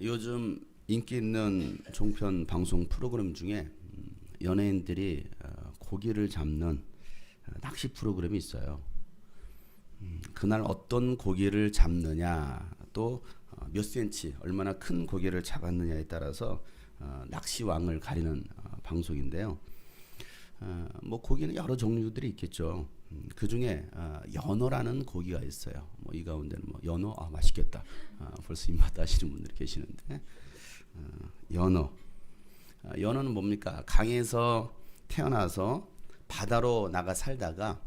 요즘 인기 있는 종편 방송 프로그램 중에 연예인들이 고기를 잡는 낚시 프로그램이 있어요. 그날 어떤 고기를 잡느냐, 또 몇 센치, 얼마나 큰 고기를 잡았느냐에 따라서 낚시왕을 가리는 방송인데요. 뭐 고기는 여러 종류들이 있겠죠. 그 중에 연어라는 고기가 있어요. 뭐 이 가운데는 뭐 연어, 맛있겠다. 벌써 입맛 다시는 분들이 계시는데, 연어는 뭡니까? 강에서 태어나서 바다로 나가 살다가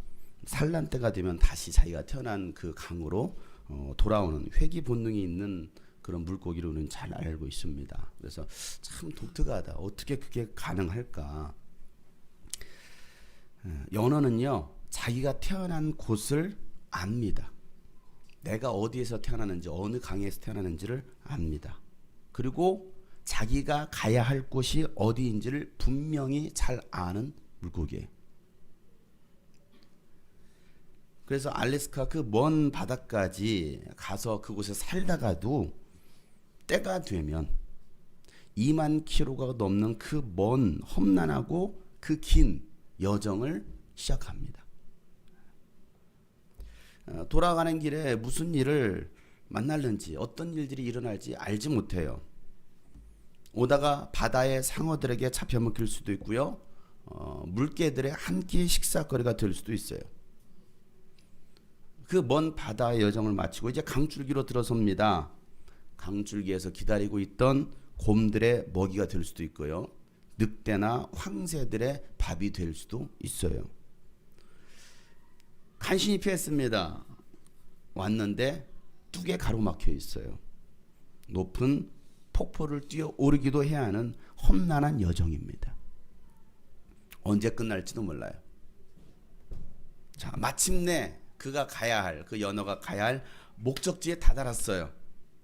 산란 때가 되면 다시 자기가 태어난 그 강으로 돌아오는 회귀 본능이 있는 그런 물고기로는 잘 알고 있습니다. 그래서 참 독특하다. 어떻게 그게 가능할까? 연어는요, 자기가 태어난 곳을 압니다. 내가 어디에서 태어나는지, 어느 강에서 태어나는지를 압니다. 그리고 자기가 가야 할 곳이 어디인지를 분명히 잘 아는 물고기예요. 그래서 알래스카 그 먼 바다까지 가서 그곳에 살다가도 때가 되면 2만 킬로가 넘는 그 먼 험난하고 그 긴 여정을 시작합니다. 돌아가는 길에 무슨 일을 만날는지, 어떤 일들이 일어날지 알지 못해요. 오다가 바다의 상어들에게 잡혀먹힐 수도 있고요. 물개들의 한 끼 식사거리가 될 수도 있어요. 그 먼 바다의 여정을 마치고 이제 강줄기로 들어섭니다. 강줄기에서 기다리고 있던 곰들의 먹이가 될 수도 있고요. 늑대나 황새들의 밥이 될 수도 있어요. 간신히 피했습니다. 왔는데 뚝에 가로막혀 있어요. 높은 폭포를 뛰어 오르기도 해야 하는 험난한 여정입니다. 언제 끝날지도 몰라요. 자, 마침내 그가 가야 할, 그 연어가 가야 할 목적지에 다다랐어요.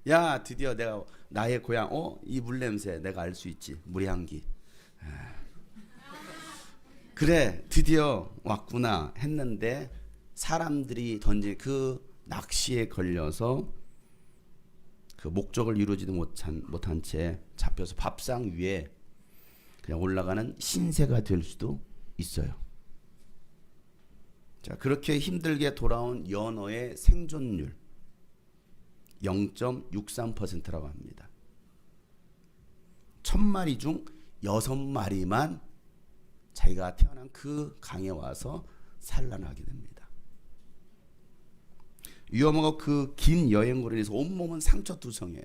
야, 드디어 내가 나의 고향, 이 물 냄새 내가 알 수 있지. 물의 향기. 그래, 드디어 왔구나 했는데 사람들이 던진 그 낚시에 걸려서 그 목적을 이루지도 못한 채 잡혀서 밥상 위에 그냥 올라가는 신세가 될 수도 있어요. 자, 그렇게 힘들게 돌아온 연어의 생존율 0.63%라고 합니다. 1000마리 중 6마리만 자기가 태어난 그 강에 와서 산란하게 됩니다. 위험하고 그 긴 여행으로 인해서 온몸은 상처투성이에요.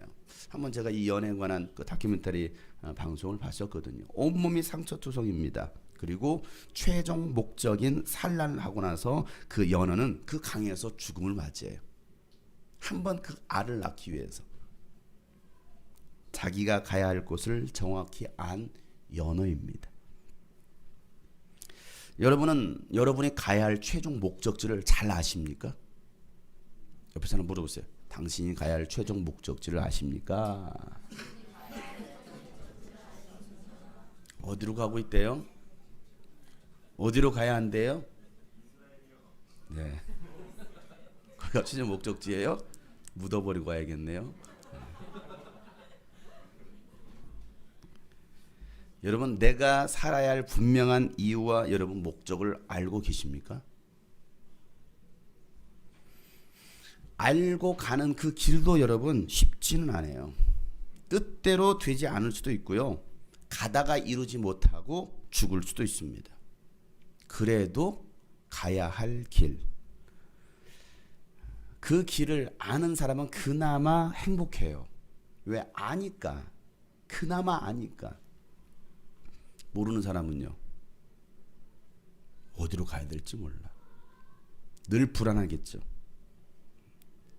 한번 제가 이 연애에 관한 그 다큐멘터리 방송을 봤었거든요. 온몸이 상처투성입니다. 그리고 최종 목적인 산란을 하고 나서 그 연어는 그 강에서 죽음을 맞이해요. 한번 그 알을 낳기 위해서. 자기가 가야 할 곳을 정확히 안 연어입니다. 여러분은 여러분이 가야 할 최종 목적지를 잘 아십니까? 옆에 사람 물어보세요. 당신이 가야 할 최종 목적지를 아십니까? 어디로 가고 있대요? 어디로 가야 한대요? 네. 거기가 최종 목적지예요? 묻어버리고 가야겠네요. 여러분, 내가 살아야 할 분명한 이유와 여러분 목적을 알고 계십니까? 알고 가는 그 길도 여러분 쉽지는 않아요. 뜻대로 되지 않을 수도 있고요. 가다가 이루지 못하고 죽을 수도 있습니다. 그래도 가야 할 길. 그 길을 아는 사람은 그나마 행복해요. 왜? 아니까. 그나마 아니까. 모르는 사람은요, 어디로 가야 될지 몰라. 늘 불안하겠죠.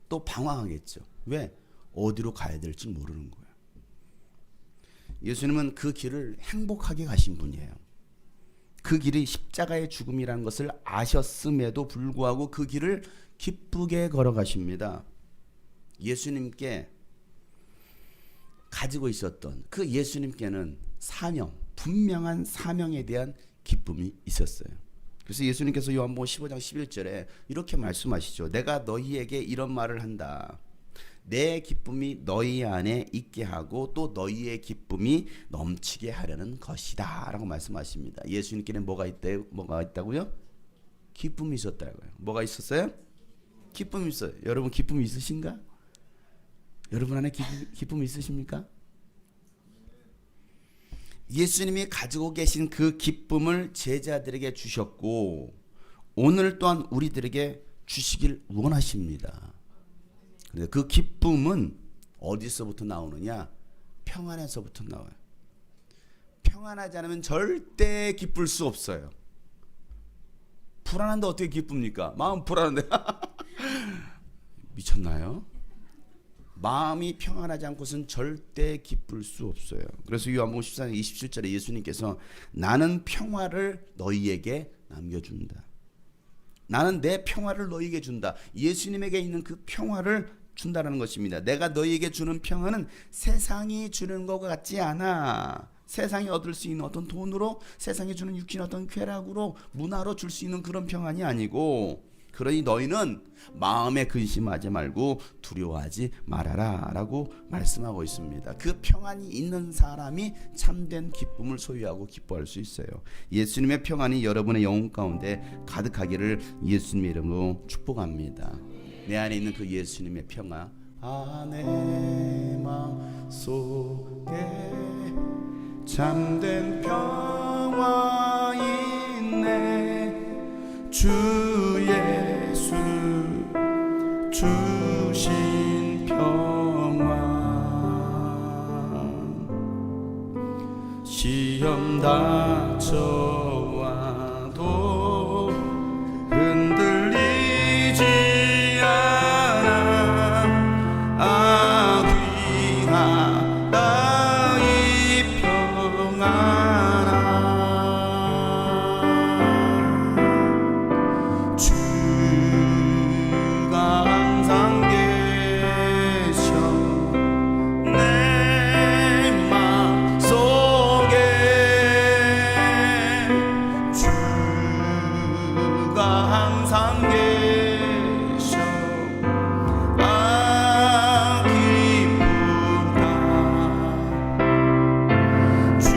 또 방황하겠죠. 왜? 어디로 가야 될지 모르는 거예요. 예수님은 그 길을 행복하게 가신 분이에요. 그 길이 십자가의 죽음이라는 것을 아셨음에도 불구하고 그 길을 기쁘게 걸어가십니다. 예수님께 가지고 있었던 그 예수님께는 사명, 분명한 사명에 대한 기쁨이 있었어요. 그래서 예수님께서 요한복음 15장 11절에 이렇게 말씀하시죠. 내가 너희에게 이런 말을 한다. 내 기쁨이 너희 안에 있게 하고 또 너희의 기쁨이 넘치게 하려는 것이다 라고 말씀하십니다. 예수님께는 뭐가 있다고요? 기쁨이 있었다고요. 뭐가 있었어요? 기쁨이 있어요. 여러분 기쁨이 있으신가? 여러분 안에 기쁨이 있으십니까? 예수님이 가지고 계신 그 기쁨을 제자들에게 주셨고 오늘 또한 우리들에게 주시길 원하십니다. 그 기쁨은 어디서부터 나오느냐? 평안에서부터 나와요. 평안하지 않으면 절대 기쁠 수 없어요. 불안한데 어떻게 기쁩니까? 마음 불안한데 미쳤나요? 마음이 평안하지 않고서는 절대 기쁠 수 없어요. 그래서 요한복음 14장 27절에 예수님께서 나는 평화를 너희에게 남겨준다. 나는 내 평화를 너희에게 준다. 예수님에게 있는 그 평화를 준다는 것입니다. 내가 너희에게 주는 평화는 세상이 주는 것 같지 않아. 세상이 얻을 수 있는 어떤 돈으로, 세상이 주는 육신 어떤 쾌락으로, 문화로 줄 수 있는 그런 평안이 아니고, 그러니 너희는 마음에 근심하지 말고 두려워하지 말아라 라고 말씀하고 있습니다. 그 평안이 있는 사람이 참된 기쁨을 소유하고 기뻐할 수 있어요. 예수님의 평안이 여러분의 영혼 가운데 가득하기를 예수님의 이름으로 축복합니다. 내 안에 있는 그 예수님의 평화, 내 마음 속에 참된 평화 있네. 주 예수 주신 평화, 시험 닥쳐와도 흔들리지 않아. 귀하다 이 평안아. 주가 항상 계셔 내 맘 속에. 주가 항상 계셔 기쁘다. 주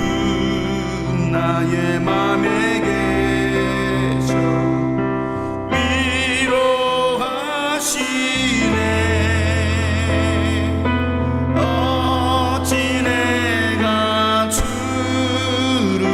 나의 맘에 계셔 위로하시네. 어찌 내가 주를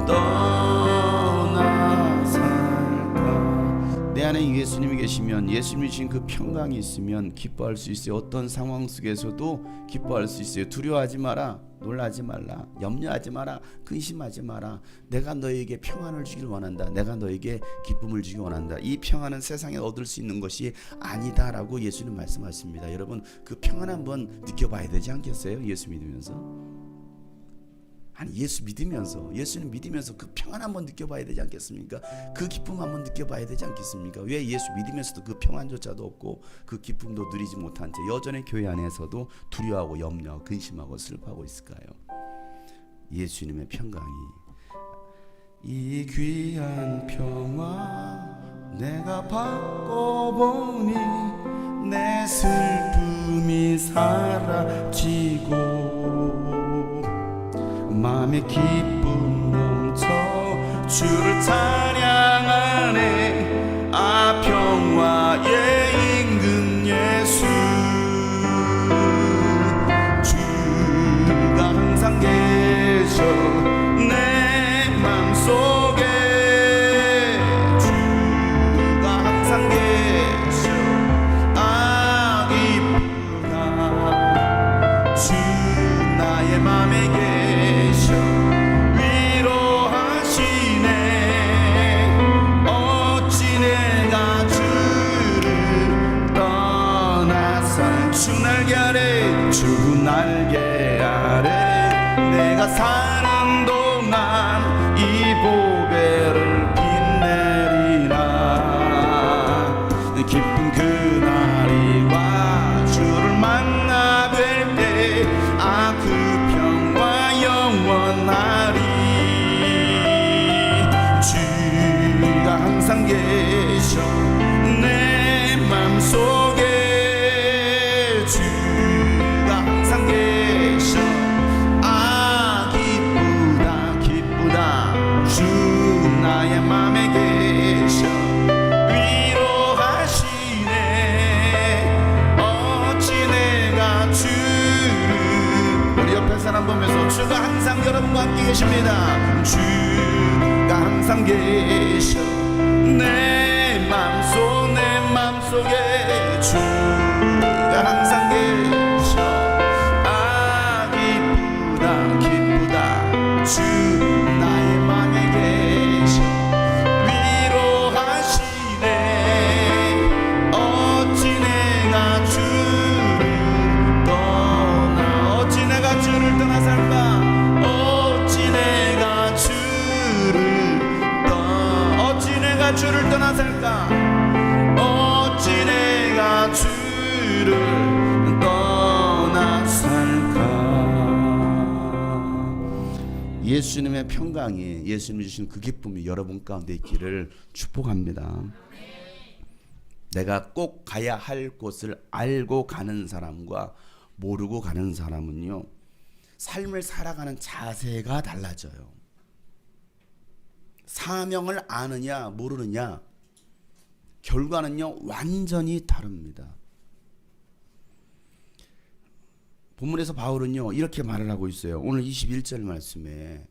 떠나 살까. 내 안에 예수님이 계시면, 예수님이 주신 그 평강이 있으면 기뻐할 수 있어요. 어떤 상황 속에서도 기뻐할 수 있어요. 두려워하지 마라, 놀라지 말라, 염려하지 마라, 근심하지 마라. 내가 너에게 평안을 주길 원한다. 내가 너에게 기쁨을 주길 원한다. 이 평안은 세상에 얻을 수 있는 것이 아니다라고 예수님 말씀하십니다. 여러분 그 평안 한번 느껴봐야 되지 않겠어요? 예수 믿으면서. 아니 예수 믿으면서, 예수님 믿으면서 그 평안 한번 느껴봐야 되지 않겠습니까? 그 기쁨 한번 느껴봐야 되지 않겠습니까? 왜 예수 믿으면서도 그 평안조차도 없고 그 기쁨도 누리지 못한 채 여전히 교회 안에서도 두려워하고 염려, 근심하고 슬퍼하고 있을까요? 예수님의 평강이, 이 귀한 평화 내가 받고 보니 내 슬픔이 사라지고 마음의 기쁨 넘쳐 주를 찬양하네. 평화의 임금 예수. 주가 항상 계셔 내 맘속에. 주가 항상 계셔 기쁘다. 주 나의 맘에 계셔 위로하시네. 어찌 내가 주를 떠나서. 주 날개 아래, 주 날개 아래 내가 사는 동안 이 보배를 빛내리라. 기쁜 그날이 와 주를 만나 뵐 때 그 평화 영원하리. 주가 항상 계셔 내 맘속에. 사람 보면서 주가 항상 여러분과 함께 계십니다. 주가 항상 계셔 내 맘속에 주가 항상 계셔. 아 기쁘다 주 나의 맘에 계셔. 위로하시네 어찌 내가 주를 떠나 어찌 내가 주를 떠나 살까. 어찌 내가 주를 떠나 살까. 어찌 내가 주를 떠나 살까. 예수님의 평강이, 예수님이 주신 그 기쁨이 여러분 가운데 있기를 축복합니다. 내가 꼭 가야 할 곳을 알고 가는 사람과 모르고 가는 사람은요, 삶을 살아가는 자세가 달라져요. 사명을 아느냐 모르느냐 결과는요 완전히 다릅니다. 본문에서 바울은요 이렇게 말을 하고 있어요. 오늘 21절 말씀에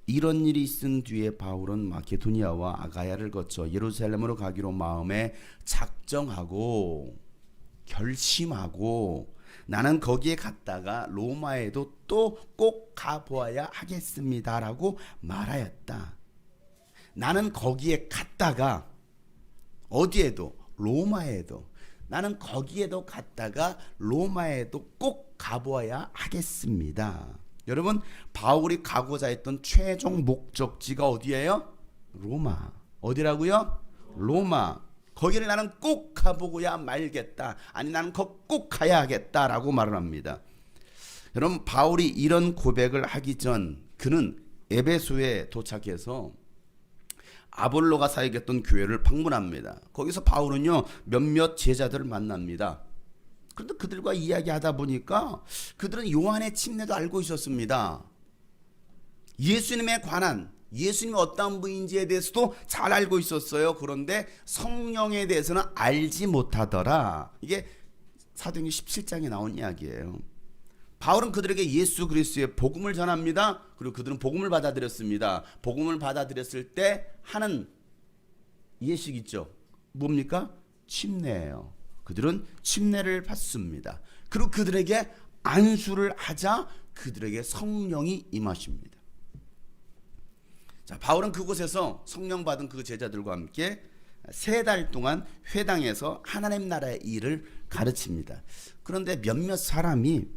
이런 일이 있은 뒤에 바울은 마케도니아와 아가야를 거쳐 예루살렘으로 가기로 마음에 작정하고 결심하고 나는 거기에 갔다가 로마에도 또 꼭 가보아야 하겠습니다라고 말하였다. 나는 거기에 갔다가 어디에도 로마에도 나는 거기에도 갔다가 로마에도 꼭 가보아야 하겠습니다. 여러분 바울이 가고자 했던 최종 목적지가 어디예요? 로마. 어디라고요? 로마. 거기를 나는 꼭 가보고야 말겠다. 아니 나는 꼭 가야 하겠다라고 말을 합니다. 여러분 바울이 이런 고백을 하기 전 그는 에베소에 도착해서 아볼로가 사역했던 교회를 방문합니다. 거기서 바울은요 몇몇 제자들을 만납니다. 그런데 그들과 이야기하다 보니까 그들은 요한의 침례도 알고 있었습니다. 예수님에 관한 예수님이 어떤 분인지에 대해서도 잘 알고 있었어요. 그런데 성령에 대해서는 알지 못하더라. 이게 사도행전 17장에 나온 이야기예요. 바울은 그들에게 예수 그리스도의 복음을 전합니다. 그리고 그들은 복음을 받아들였습니다. 복음을 받아들였을 때 하는 예식 있죠. 뭡니까? 침례예요. 그들은 침례를 받습니다. 그리고 그들에게 안수를 하자 그들에게 성령이 임하십니다. 자, 바울은 그곳에서 성령 받은 그 제자들과 함께 3달 동안 회당에서 하나님 나라의 일을 가르칩니다. 그런데 몇몇 사람이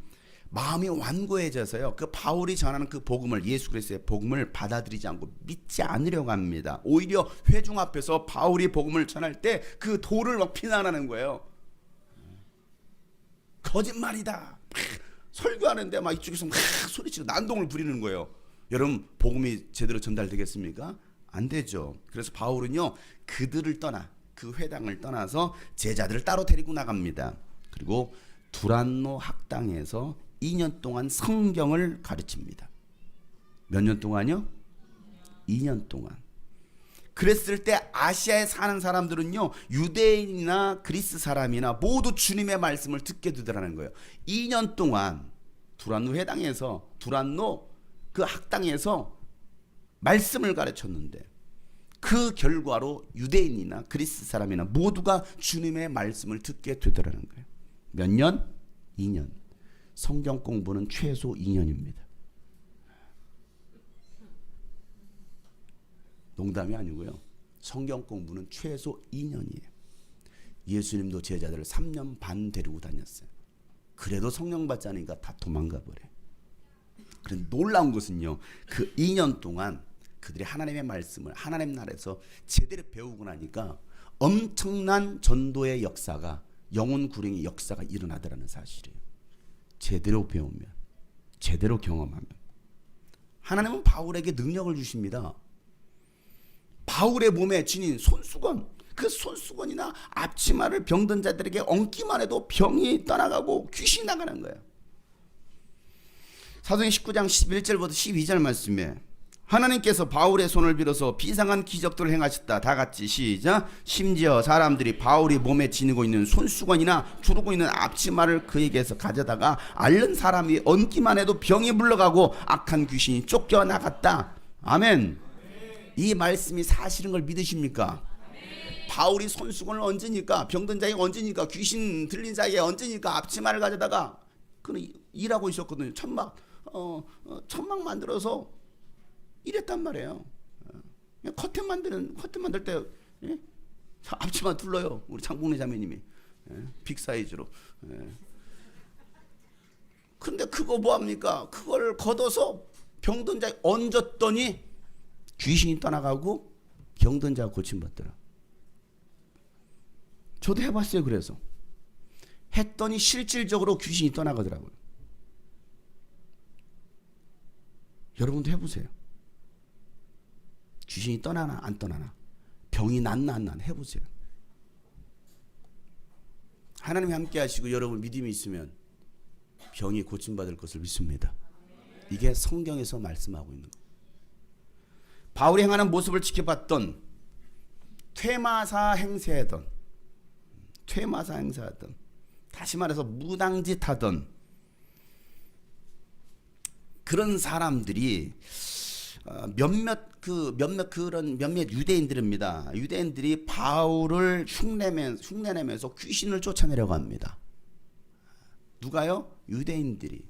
마음이 완고해져서요 그 바울이 전하는 그 복음을 예수 그리스도의 복음을 받아들이지 않고 믿지 않으려고 합니다. 오히려 회중 앞에서 바울이 복음을 전할 때 그 도를 막 비난하는 거예요. 거짓말이다. 설교하는데 막 이쪽에서 막 소리치고 난동을 부리는 거예요. 여러분 복음이 제대로 전달되겠습니까? 안 되죠. 그래서 바울은요 그들을 떠나 그 회당을 떠나서 제자들을 따로 데리고 나갑니다. 그리고 두란노 학당에서 2년 동안 성경을 가르칩니다. 몇 년 동안요? 2년 동안. 그랬을 때 아시아에 사는 사람들은요 유대인이나 그리스 사람이나 모두 주님의 말씀을 듣게 되더라는 거예요. 2년 동안 두란노 회당에서 두란노 그 학당에서 말씀을 가르쳤는데 그 결과로 유대인이나 그리스 사람이나 모두가 주님의 말씀을 듣게 되더라는 거예요. 몇 년? 2년. 성경 공부는 최소 2년입니다. 농담이 아니고요. 성경 공부는 최소 2년이에요. 예수님도 제자들을 3년 반 데리고 다녔어요. 그래도 성령 받지 않으니까 다 도망가 버려요. 그런데 놀라운 것은요. 그 2년 동안 그들이 하나님의 말씀을 하나님 나라에서 제대로 배우고 나니까 엄청난 전도의 역사가 영혼 구령의 역사가 일어나더라는 사실이에요. 제대로 배우면 제대로 경험하면 하나님은 바울에게 능력을 주십니다. 바울의 몸에 지닌 손수건 그 손수건이나 앞치마를 병든 자들에게 얹기만 해도 병이 떠나가고 귀신이 나가는 거예요. 사도행전 19장 11절부터 12절 말씀에 하나님께서 바울의 손을 빌어서 비상한 기적들을 행하셨다. 다 같이 시작. 심지어 사람들이 바울이 몸에 지니고 있는 손수건이나 두르고 있는 앞치마를 그에게서 가져다가 앓는 사람이 얹기만 해도 병이 물러가고 악한 귀신이 쫓겨나갔다. 아멘. 이 말씀이 사실인 걸 믿으십니까? 바울이 손수건을 얹으니까, 병든 자에게 얹으니까, 귀신 들린 자에게 얹으니까 앞치마를 가져다가 그는 일하고 있었거든요. 천막 만들어서 이랬단 말이에요. 커튼 만들 때 앞치마 둘러요. 우리 장봉래 자매님이 빅 사이즈로. 근데 그거 뭐합니까? 그걸 걷어서 병든 자에 얹었더니 귀신이 떠나가고 병든 자가 고침받더라. 저도 해봤어요. 그래서 했더니 실질적으로 귀신이 떠나가더라고요. 여러분도 해보세요. 귀신이 떠나나 안 떠나나, 병이 낫나 안 낫나 해보세요. 하나님이 함께 하시고 여러분 믿음이 있으면 병이 고침받을 것을 믿습니다. 이게 성경에서 말씀하고 있는 거예요. 바울이 행하는 모습을 지켜봤던, 퇴마사 행세하던, 다시 말해서 무당짓 하던 그런 사람들이 몇몇 유대인들입니다. 유대인들이 바울을 흉내내면서 귀신을 쫓아내려고 합니다. 누가요? 유대인들이.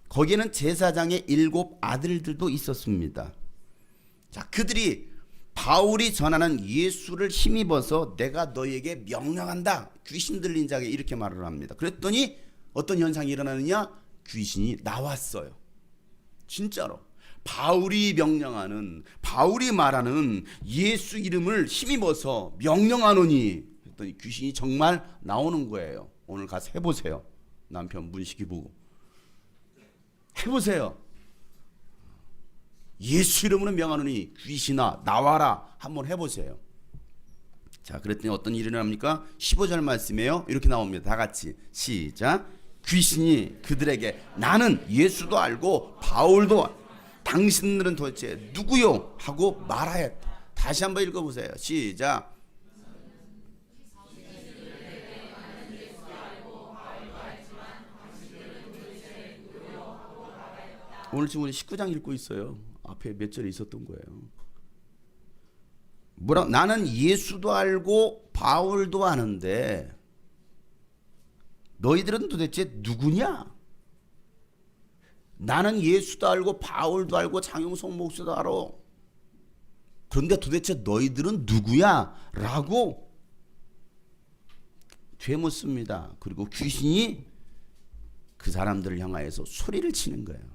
거기에는 제사장의 7 아들들도 있었습니다. 자, 그들이 바울이 전하는 예수를 힘입어서 내가 너에게 명령한다. 귀신 들린 자에게 이렇게 말을 합니다. 그랬더니 어떤 현상이 일어나느냐? 귀신이 나왔어요. 진짜로. 바울이 말하는 예수 이름을 힘입어서 명령하노니 했더니 귀신이 정말 나오는 거예요. 오늘 가서 해보세요. 남편 문식이 보고 해보세요. 예수 이름으로 명하노니 귀신아 나와라. 한번 해보세요. 자, 그랬더니 어떤 일이 일어납니까? 15절 말씀이에요. 이렇게 나옵니다. 다 같이 시작. 귀신이 그들에게 나는 예수도 알고 바울도 알고 당신들은 도대체 누구요? 하고 말하였다. 다시 한번 읽어보세요. 시작. 오늘 지금 우리 19장 읽고 있어요. 앞에 몇 절에 있었던 거예요. 나는 예수도 알고 바울도 아는데 너희들은 도대체 누구냐? 나는 예수도 알고 바울도 알고 장용석 목사도 알아. 그런데 도대체 너희들은 누구야? 라고 되묻습니다. 그리고 귀신이 그 사람들을 향하여서 소리를 치는 거예요.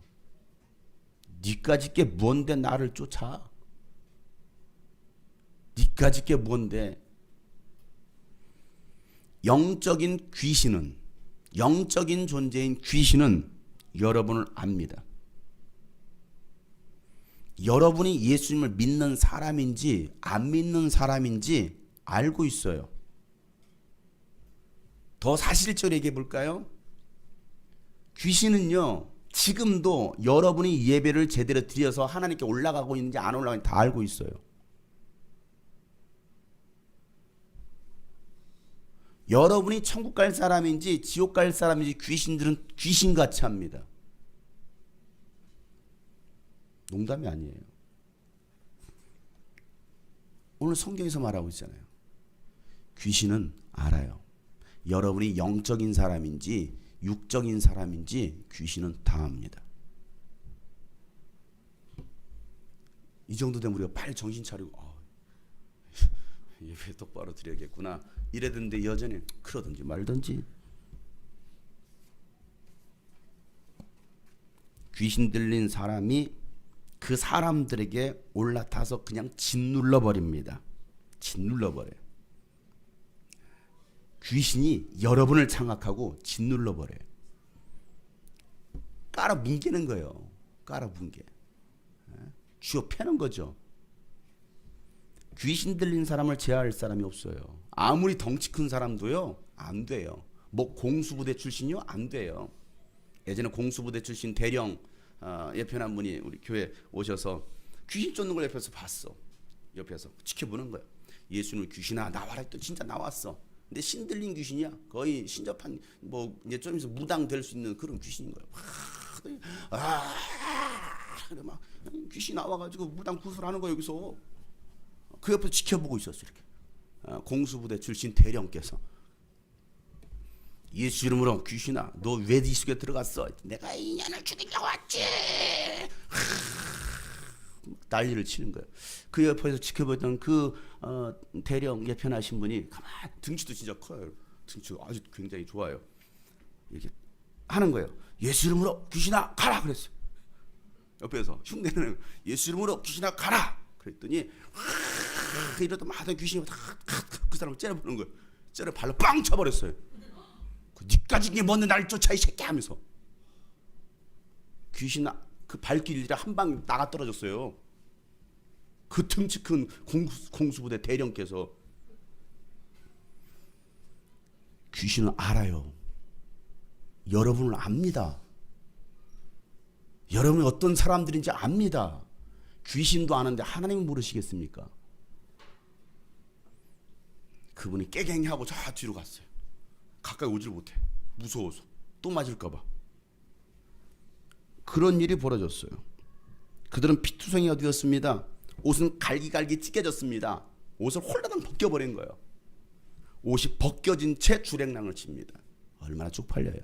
니까짓 게 뭔데 나를 쫓아? 니까짓 게 뭔데? 영적인 존재인 귀신은 여러분을 압니다. 여러분이 예수님을 믿는 사람인지 안 믿는 사람인지 알고 있어요. 더 사실적으로 얘기해 볼까요? 귀신은요, 지금도 여러분이 예배를 제대로 드려서 하나님께 올라가고 있는지 안 올라가는지 다 알고 있어요. 여러분이 천국 갈 사람인지 지옥 갈 사람인지 귀신들은 귀신같이 합니다. 농담이 아니에요. 오늘 성경에서 말하고 있잖아요. 귀신은 알아요. 여러분이 영적인 사람인지 육적인 사람인지 귀신은 다 압니다. 이 정도 되면 우리가 빨리 정신 차리고 예배 똑바로 드려야겠구나 이랬는데 여전히 그러든지 말든지. 귀신 들린 사람이 그 사람들에게 올라타서 그냥 짓눌러 버립니다. 짓눌러 버려요. 귀신이 여러분을 장악하고 짓눌러 버려요. 깔아 뭉개는 거예요. 깔아 뭉개. 쥐어 패는 거죠. 귀신 들린 사람을 제어할 사람이 없어요. 아무리 덩치 큰 사람도요, 안 돼요. 뭐 공수부대 출신이요? 안 돼요. 예전에 공수부대 출신 대령 예편한 분이 우리 교회 오셔서 귀신 쫓는 걸 옆에서 봤어. 옆에서 지켜보는 거야. 예수님 귀신아 나와라 했더니 진짜 나왔어. 근데 신들린 귀신이야. 거의 신접한 뭐 이제 좀 있으면 무당될 수 있는 그런 귀신인 거야. 그래 막 귀신 나와가지고 무당 구슬하는 거 여기서 그 옆에서 지켜보고 있었어. 이렇게 공수부대 출신 대령께서 예수 이름으로 귀신아 너 왜 이 속에 들어갔어? 내가 인연을 죽이려고 왔지. 난리를 치는 거예요. 그 옆에서 지켜보던 그 대령 예편하신 분이 가만 등치도 진짜 커요. 등치도 아주 굉장히 좋아요. 이렇게 하는 거예요. 예수 이름으로 귀신아 가라 그랬어요. 옆에서 흉내는 예수 이름으로 귀신아 가라 그랬더니 이러다 하던 귀신이 그 사람을 째려보는 거예요. 째려 발로 빵 쳐버렸어요. 니까지 게 뭔데 날 쫓아 이 새끼 하면서 귀신 그 발길이라 한 방 나가 떨어졌어요. 그 등치 큰 공수부대 대령께서 귀신은 알아요. 여러분을 압니다. 여러분이 어떤 사람들인지 압니다. 귀신도 아는데 하나님은 모르시겠습니까? 그분이 깨갱하고 저 뒤로 갔어요. 가까이 오질 못해. 무서워서 또 맞을까 봐. 그런 일이 벌어졌어요. 그들은 피투성이가 되었습니다. 옷은 갈기갈기 찢겨졌습니다. 옷을 홀라당 벗겨버린 거예요. 옷이 벗겨진 채 주랭랑을 칩니다. 얼마나 쪽팔려요.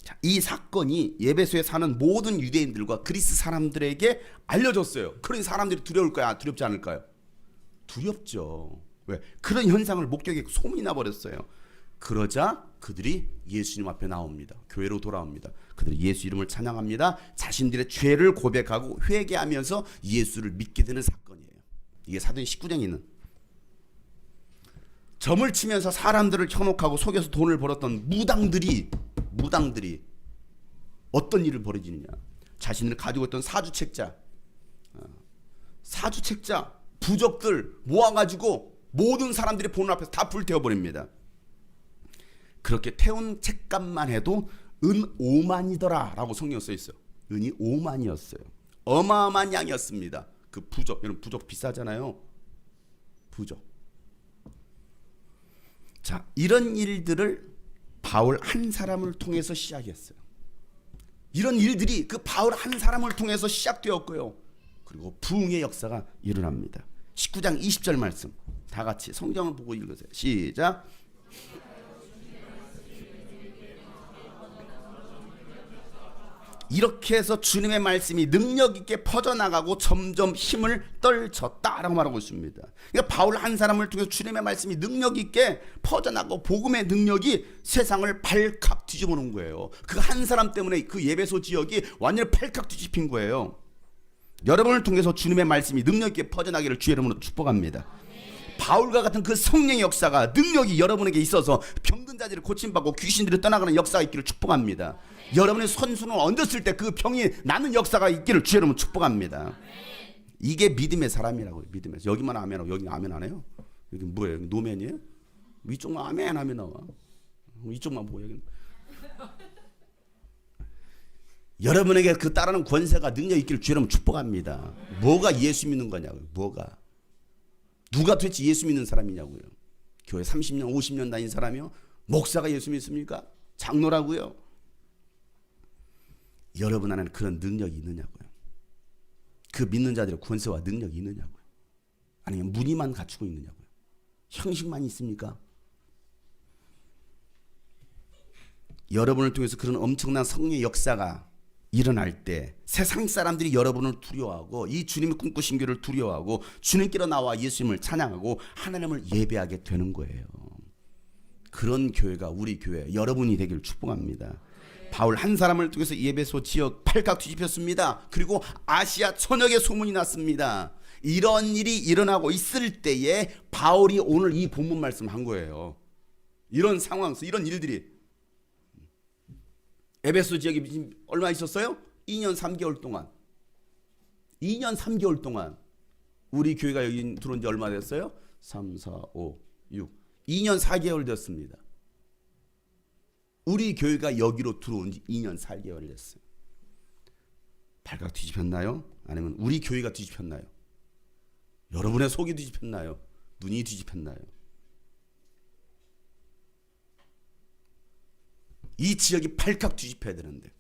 자, 이 사건이 에베소에 사는 모든 유대인들과 그리스 사람들에게 알려졌어요. 그런 사람들이 두려울까요? 두렵지 않을까요? 두렵죠. 왜? 그런 현상을 목격해 소문이 나버렸어요. 그러자 그들이 예수님 앞에 나옵니다. 교회로 돌아옵니다. 그들이 예수 이름을 찬양합니다. 자신들의 죄를 고백하고 회개하면서 예수를 믿게 되는 사건이에요. 이게 사도행 19장에 있는 점을 치면서 사람들을 현혹하고 속여서 돈을 벌었던 무당들이 어떤 일을 벌이느냐. 자신을 가지고 있던 사주책자 부적들 모아가지고 모든 사람들이 보는 앞에서 다 불태워버립니다. 그렇게 태운 책값만 해도 은 5만이더라 라고 성경에 써있어요. 은이 5만이었어요. 어마어마한 양이었습니다. 그 부적, 여러분 부적 비싸잖아요. 부적. 자, 이런 일들을 바울 한 사람을 통해서 시작했어요. 이런 일들이 그 바울 한 사람을 통해서 시작되었고요. 그리고 부흥의 역사가 일어납니다. 19장 20절 말씀 다 같이 성경을 보고 읽으세요. 시작. 이렇게 해서 주님의 말씀이 능력 있게 퍼져나가고 점점 힘을 떨쳤다라고 말하고 있습니다. 그러니까 바울 한 사람을 통해서 주님의 말씀이 능력 있게 퍼져나가고 복음의 능력이 세상을 발칵 뒤집어 놓은 거예요. 그 한 사람 때문에 그 에베소 지역이 완전히 발칵 뒤집힌 거예요. 여러분을 통해서 주님의 말씀이 능력 있게 퍼져나기를 주의 이름으로 축복합니다. 바울과 같은 그 성령의 역사가 능력이 여러분에게 있어서 병든 자들을 고침받고 귀신들이 떠나가는 역사가 있기를 축복합니다. 여러분의 손수는 얹었을 때 그 병이 나는 역사가 있기를 주의 이름으로 축복합니다. 이게 믿음의 사람이라고요. 믿음의. 여기만 아멘하고 여기는 아멘 안 해요? 여기 뭐예요? 여기 노맨이에요? 이쪽만 아멘 하면 나와. 이쪽만 보고 여기는. 여러분에게 그 따르는 권세가 능력 있기를 주의 이름으로 축복합니다. 뭐가 예수 믿는 거냐고요. 뭐가. 누가 도대체 예수 믿는 사람이냐고요. 교회 30년 50년 다닌 사람이요. 목사가 예수 믿습니까? 장로라고요. 여러분 안에는 그런 능력이 있느냐고요. 그 믿는 자들의 권세와 능력이 있느냐고요. 아니면 무늬만 갖추고 있느냐고요. 형식만 있습니까? 여러분을 통해서 그런 엄청난 성령의 역사가 일어날 때 세상 사람들이 여러분을 두려워하고 이 주님의 꿈꾸신 교를 두려워하고 주님께로 나와 예수님을 찬양하고 하나님을 예배하게 되는 거예요. 그런 교회가 우리 교회 여러분이 되기를 축복합니다. 바울 한 사람을 통해서 에베소 지역 발칵 뒤집혔습니다. 그리고 아시아 전역에 소문이 났습니다. 이런 일이 일어나고 있을 때에 바울이 오늘 이 본문 말씀을 한 거예요. 이런 상황, 이런 일들이 에베소 지역에 얼마 있었어요? 2년 3개월 동안. 2년 3개월 동안. 우리 교회가 여기 들어온 지 얼마 됐어요? 3, 4, 5, 6. 2년 4개월 됐습니다. 우리 교회가 여기로 들어온 지 2년 4개월이 됐어요. 발각 뒤집혔나요? 아니면 우리 교회가 뒤집혔나요? 여러분의 속이 뒤집혔나요? 눈이 뒤집혔나요? 이 지역이 발칵 뒤집혀야 되는데.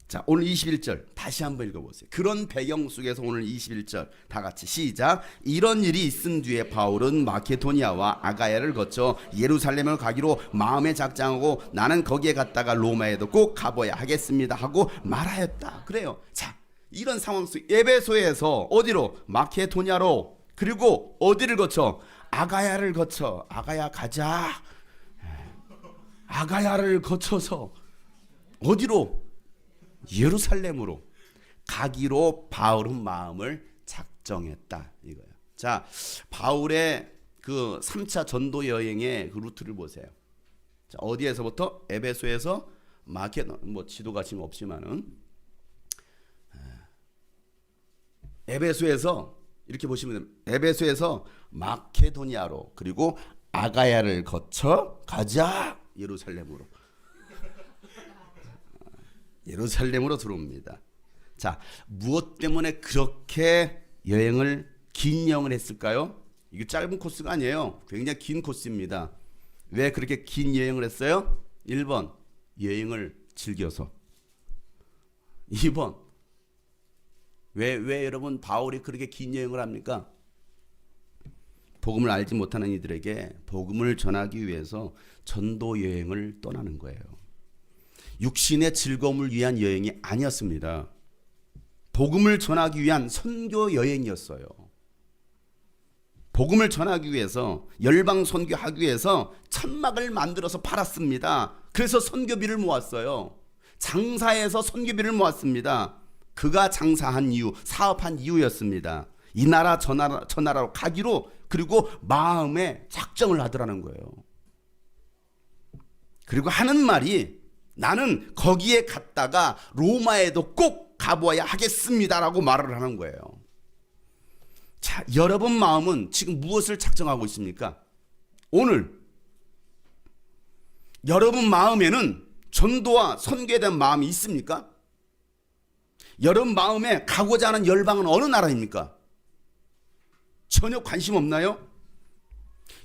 자, 오늘 21절 다시 한번 읽어보세요. 그런 배경 속에서 오늘 21절 다 같이 시작. 이런 일이 있은 뒤에 바울은 마케도니아와 아가야를 거쳐 예루살렘을 가기로 마음에 작정하고 나는 거기에 갔다가 로마에도 꼭 가봐야 하겠습니다 하고 말하였다. 그래요. 자, 이런 상황 속 에베소에서 어디로? 마케도니아로. 그리고 어디를 거쳐? 아가야를 거쳐. 아가야 가자. 아가야를 거쳐서 어디로? 예루살렘으로 가기로 바울은 마음을 작정했다 이거예요. 자, 바울의 그 3차 전도 여행의 그 루트를 보세요. 자, 어디에서부터? 에베소에서 뭐 지도가 지금 없지만은 에베소에서 이렇게 보시면 됩니다. 에베소에서 마케도니아로 그리고 아가야를 거쳐 가자 예루살렘으로. 예루살렘으로 들어옵니다. 자, 무엇 때문에 그렇게 긴 여행을 했을까요? 이게 짧은 코스가 아니에요. 굉장히 긴 코스입니다. 왜 그렇게 긴 여행을 했어요? 1번, 여행을 즐겨서. 2번, 왜 여러분 바울이 그렇게 긴 여행을 합니까? 복음을 알지 못하는 이들에게 복음을 전하기 위해서 전도 여행을 떠나는 거예요. 육신의 즐거움을 위한 여행이 아니었습니다. 복음을 전하기 위한 선교 여행이었어요. 복음을 전하기 위해서 열방 선교하기 위해서 천막을 만들어서 팔았습니다. 그래서 선교비를 모았어요. 장사해서 선교비를 모았습니다. 그가 장사한 이유, 사업한 이유였습니다. 이 나라 저 나라로 가기로 그리고 마음에 작정을 하더라는 거예요. 그리고 하는 말이 나는 거기에 갔다가 로마에도 꼭 가보아야 하겠습니다라고 말을 하는 거예요. 자, 여러분 마음은 지금 무엇을 작정하고 있습니까? 오늘 여러분 마음에는 전도와 선교에 대한 마음이 있습니까? 여러분 마음에 가고자 하는 열방은 어느 나라입니까? 전혀 관심 없나요?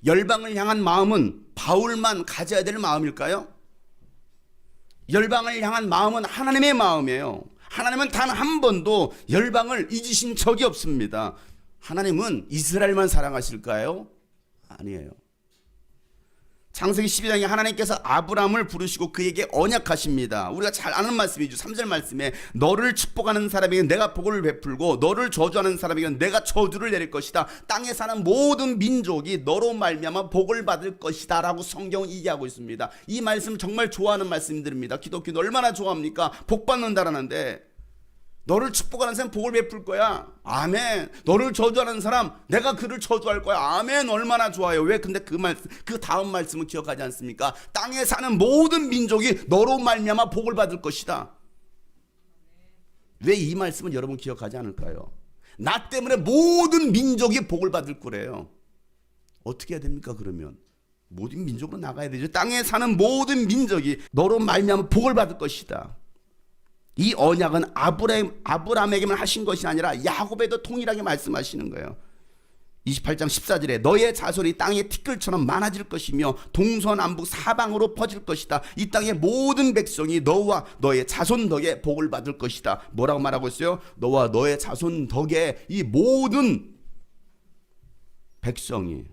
열방을 향한 마음은 바울만 가져야 될 마음일까요? 열방을 향한 마음은 하나님의 마음이에요. 하나님은 단 한 번도 열방을 잊으신 적이 없습니다. 하나님은 이스라엘만 사랑하실까요? 아니에요. 창세기 12장에 하나님께서 아브라함을 부르시고 그에게 언약하십니다. 우리가 잘 아는 말씀이죠. 3절 말씀에 너를 축복하는 사람에게 내가 복을 베풀고 너를 저주하는 사람에게 내가 저주를 내릴 것이다. 땅에 사는 모든 민족이 너로 말미암아 복을 받을 것이다 라고 성경은 얘기하고 있습니다. 이 말씀 정말 좋아하는 말씀들입니다. 기독교는 얼마나 좋아합니까? 복 받는다라는데 너를 축복하는 사람 복을 베풀 거야. 아멘. 너를 저주하는 사람 내가 그를 저주할 거야. 아멘. 얼마나 좋아요. 왜? 근데 그 다음 말씀을 기억하지 않습니까? 땅에 사는 모든 민족이 너로 말미암아 복을 받을 것이다. 왜 이 말씀을 여러분 기억하지 않을까요? 나 때문에 모든 민족이 복을 받을 거래요. 어떻게 해야 됩니까? 그러면 모든 민족으로 나가야 되죠. 땅에 사는 모든 민족이 너로 말미암아 복을 받을 것이다. 이 언약은 아브라함에게만 하신 것이 아니라 야곱에도 동일하게 말씀하시는 거예요. 28장 14절에 너의 자손이 땅의 티끌처럼 많아질 것이며 동서남북 사방으로 퍼질 것이다. 이 땅의 모든 백성이 너와 너의 자손 덕에 복을 받을 것이다. 뭐라고 말하고 있어요? 너와 너의 자손 덕에 이 모든 백성이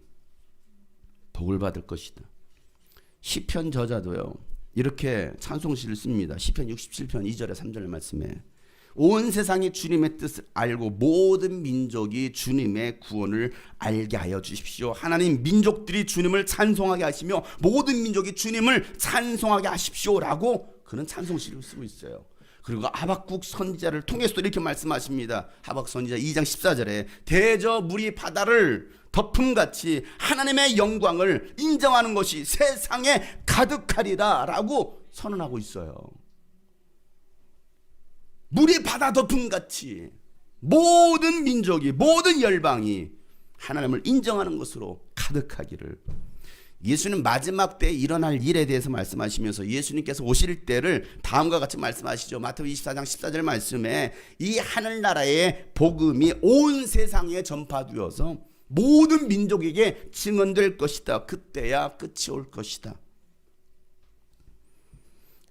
복을 받을 것이다. 시편 저자도요 이렇게 찬송시를 씁니다. 시편 67편 2절에 3절 말씀에 온 세상이 주님의 뜻을 알고 모든 민족이 주님의 구원을 알게 하여 주십시오. 하나님 민족들이 주님을 찬송하게 하시며 모든 민족이 주님을 찬송하게 하십시오라고 그는 찬송시를 쓰고 있어요. 그리고 하박국 선지자를 통해서도 이렇게 말씀하십니다. 하박국 선지자 2장 14절에 대저 물이 바다를 덮음같이 하나님의 영광을 인정하는 것이 세상에 가득하리라 라고 선언하고 있어요. 물이 바다 덮음같이 모든 민족이 모든 열방이 하나님을 인정하는 것으로 가득하기를. 예수님 마지막 때에 일어날 일에 대해서 말씀하시면서 예수님께서 오실 때를 다음과 같이 말씀하시죠. 마태복음 24장 14절 말씀에 이 하늘나라의 복음이 온 세상에 전파되어서 모든 민족에게 증언될 것이다. 그때야 끝이 올 것이다.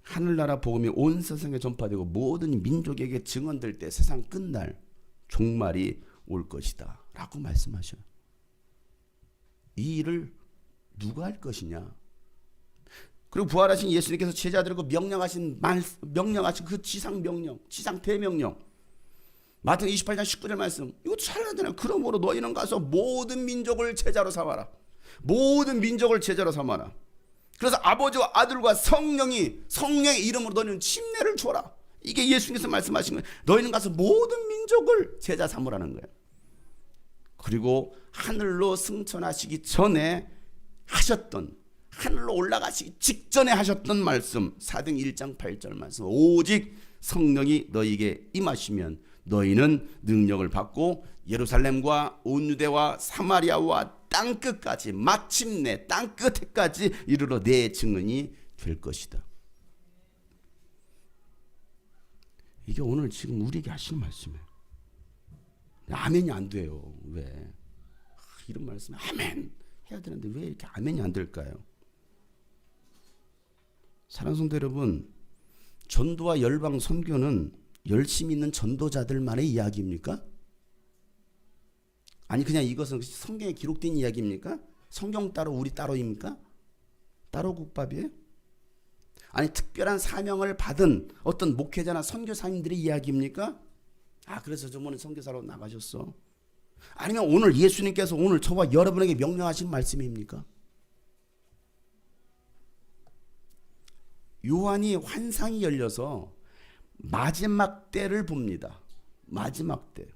하늘나라 복음이 온 세상에 전파되고 모든 민족에게 증언될 때 세상 끝날 종말이 올 것이다 라고 말씀하셔요. 이 일을 누가 할 것이냐. 그리고 부활하신 예수님께서 제자들에게 명령하신 그 지상 명령, 지상 대명령, 마태복음 28장 19절 말씀, 이거 잘 알잖아요. 그러므로 너희는 가서 모든 민족을 제자로 삼아라. 모든 민족을 제자로 삼아라. 그래서 아버지와 아들과 성령의 이름으로 너희는 침례를 줘라. 이게 예수님께서 말씀하신 거예요. 너희는 가서 모든 민족을 제자 삼으라는 거예요. 그리고 하늘로 승천하시기 전에 하셨던, 하늘로 올라가시기 직전에 하셨던 말씀, 사도행 1장 8절 말씀, 오직 성령이 너희에게 임하시면 너희는 능력을 받고 예루살렘과 온 유대와 사마리아와 땅끝까지, 마침내 땅끝에까지 이르러 내 증언이 될 것이다. 이게 오늘 지금 우리에게 하시는 말씀이에요. 아멘이 안 돼요. 왜? 이런 말씀 아멘 해야 되는데 왜 이렇게 아멘이 안 될까요? 사랑하는 성도 여러분, 전도와 열방 선교는 열심히 있는 전도자들만의 이야기입니까? 아니 그냥 이것은 성경에 기록된 이야기입니까? 성경 따로 우리 따로입니까? 따로 국밥이에요? 아니 특별한 사명을 받은 어떤 목회자나 선교사님들의 이야기입니까? 그래서 저번에 선교사로 나가셨어. 아니면 오늘 예수님께서 오늘 저와 여러분에게 명령하신 말씀입니까? 요한이 환상이 열려서 마지막 때를 봅니다. 마지막 때.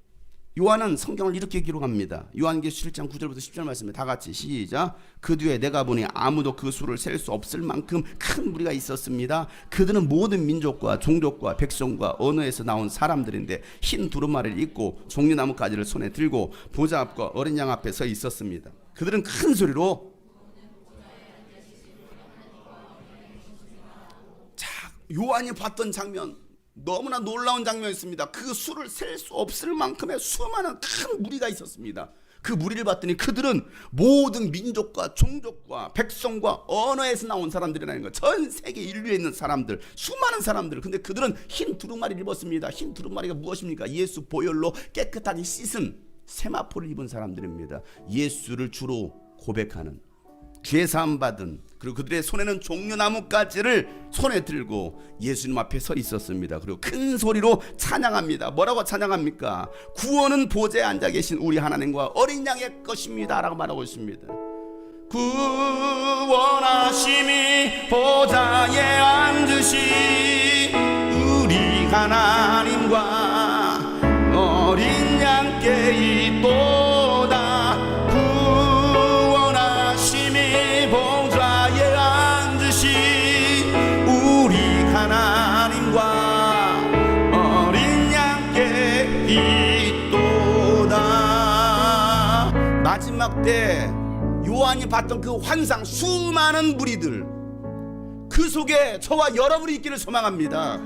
요한은 성경을 이렇게 기록합니다. 요한계시록 7장 9절부터 10절 말씀에 다 같이 시작. 그 뒤에 내가 보니 아무도 그 수를 셀 수 없을 만큼 큰 무리가 있었습니다. 그들은 모든 민족과 종족과 백성과 언어에서 나온 사람들인데 흰 두루마리를 입고 종려나무 가지를 손에 들고 보좌 앞과 어린 양 앞에 서 있었습니다. 그들은 큰 소리로, 자, 요한이 봤던 장면 너무나 놀라운 장면이었습니다. 그 수를 셀 수 없을 만큼의 수많은 큰 무리가 있었습니다. 그 무리를 봤더니 그들은 모든 민족과 종족과 백성과 언어에서 나온 사람들이라는 거. 전 세계 인류에 있는 사람들, 수많은 사람들. 근데 그들은 흰 두루마리를 입었습니다. 흰 두루마리가 무엇입니까? 예수 보혈로 깨끗하게 씻은 세마포를 입은 사람들입니다. 예수를 주로 고백하는, 죄사함 받은, 그리고 그들의 손에는 종려나무 가지를 손에 들고 예수님 앞에 서 있었습니다. 그리고 큰 소리로 찬양합니다. 뭐라고 찬양합니까? 구원은 보좌에 앉아 계신 우리 하나님과 어린 양의 것입니다 라고 말하고 있습니다. 구원하심이 보좌에 앉으신 우리 하나님과 어린 양께 있도다. 어린 양께 있도다. 마지막 때 요한이 봤던 그 환상, 수많은 무리들, 그 속에 저와 여러분이 있기를 소망합니다.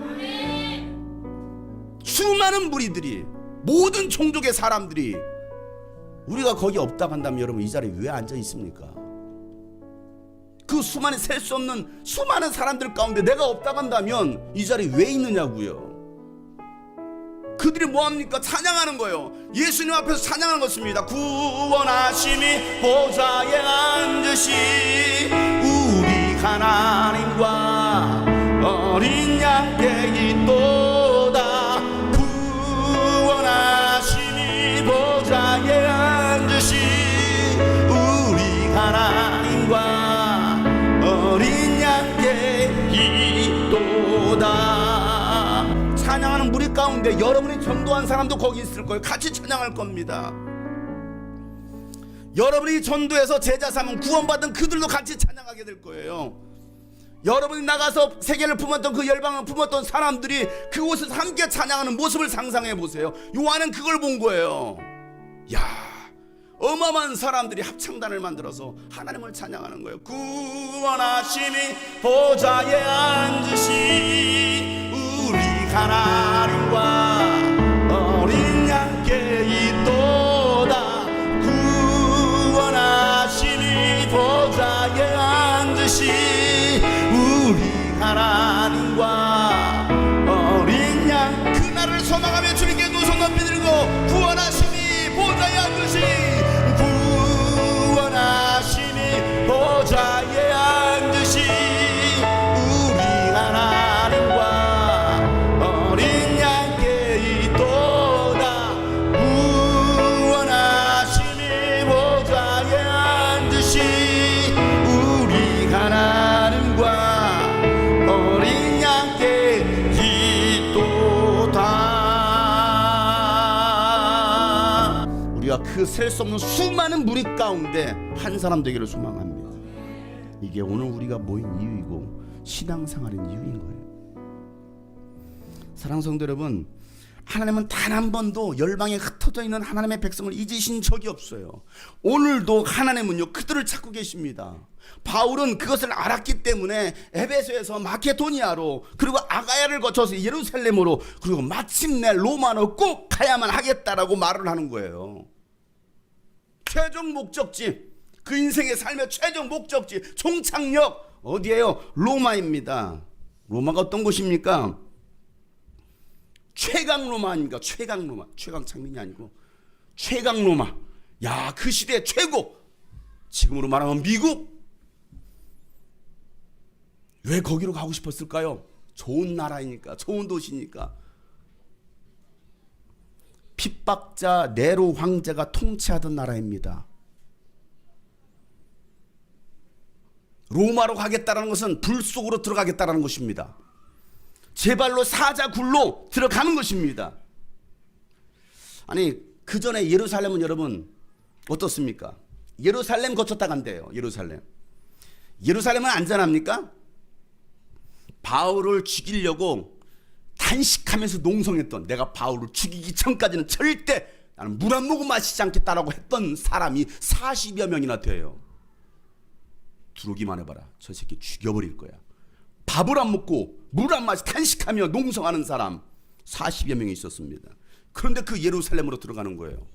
수많은 무리들이, 모든 종족의 사람들이, 우리가 거기 없다고 한다면 여러분 이 자리에 왜 앉아 있습니까? 그 수많은 셀 수 없는 수많은 사람들 가운데 내가 없다고 한다면 이 자리에 왜 있느냐고요. 그들이 뭐합니까? 찬양하는 거예요. 예수님 앞에서 찬양하는 것입니다. 구원하심이 보좌에 앉으신 우리 하나님과 어린 양께 있도다. 구원하심이 보좌에 앉으신 우리 하나님과 어린 양께 있도다. 찬양하는 무리 가운데 여러분이 전도한 사람도 거기 있을 거예요. 같이 찬양할 겁니다. 여러분이 전도해서 제자 삼은 구원받은 그들도 같이 찬양하게 될 거예요. 여러분이 나가서 세계를 품었던 그 열방을 품었던 사람들이 그곳에서 함께 찬양하는 모습을 상상해 보세요. 요한은 그걸 본 거예요. 야, 어마어마한 사람들이 합창단을 만들어서 하나님을 찬양하는 거예요. 구원하심이 보좌에 앉으신 우리 하나님과 어린 양께 있도다. 구원하심이 보좌에 앉으신 우리 하나님과 어린 양, 그날을 소망하며 주님께 두 손 높이 들고 구원하심이 보좌에 앉으신, 구원하심이 보좌에 앉으신 우리 하나님과 어린 양께 있도다. 구원하심이 보좌에 앉으신 우리 하나님과 어린 양께 있도다. 우리가 그 셀 수 없는 수많은 무리 가운데 한 사람 되기를 소망합니다. 이게 오늘 우리가 모인 이유이고 신앙생활의 이유인 거예요. 사랑하는 성도 여러분, 하나님은 단 한 번도 열방에 흩어져 있는 하나님의 백성을 잊으신 적이 없어요. 오늘도 하나님은요, 그들을 찾고 계십니다. 바울은 그것을 알았기 때문에 에베소에서 마케도니아로, 그리고 아가야를 거쳐서 예루살렘으로, 그리고 마침내 로마로 꼭 가야만 하겠다라고 말을 하는 거예요. 최종 목적지, 그 인생의 삶의 최종 목적지, 종착역 어디예요? 로마입니다. 로마가 어떤 곳입니까? 최강 로마 아닙니까? 최강 로마. 최강 창민이 아니고 최강 로마. 야, 그 시대 최고. 지금으로 말하면 미국. 왜 거기로 가고 싶었을까요? 좋은 나라이니까, 좋은 도시니까. 핍박자 네로 황제가 통치하던 나라입니다. 로마로 가겠다는 것은 불 속으로 들어가겠다는 것입니다. 제 발로 사자굴로 들어가는 것입니다. 아니, 그 전에 예루살렘은 여러분 어떻습니까? 예루살렘 거쳤다 간대요. 예루살렘은 안전합니까? 바울을 죽이려고 단식하면서 농성했던, 내가 바울을 죽이기 전까지는 절대 나는 물 한 모금 마시지 않겠다라고 했던 사람이 40여 명이나 돼요. 들어오기만 해봐라, 저 새끼 죽여버릴 거야. 밥을 안 먹고 물 안 마시 단식하며 농성하는 사람 40여 명이 있었습니다. 그런데 그 예루살렘으로 들어가는 거예요.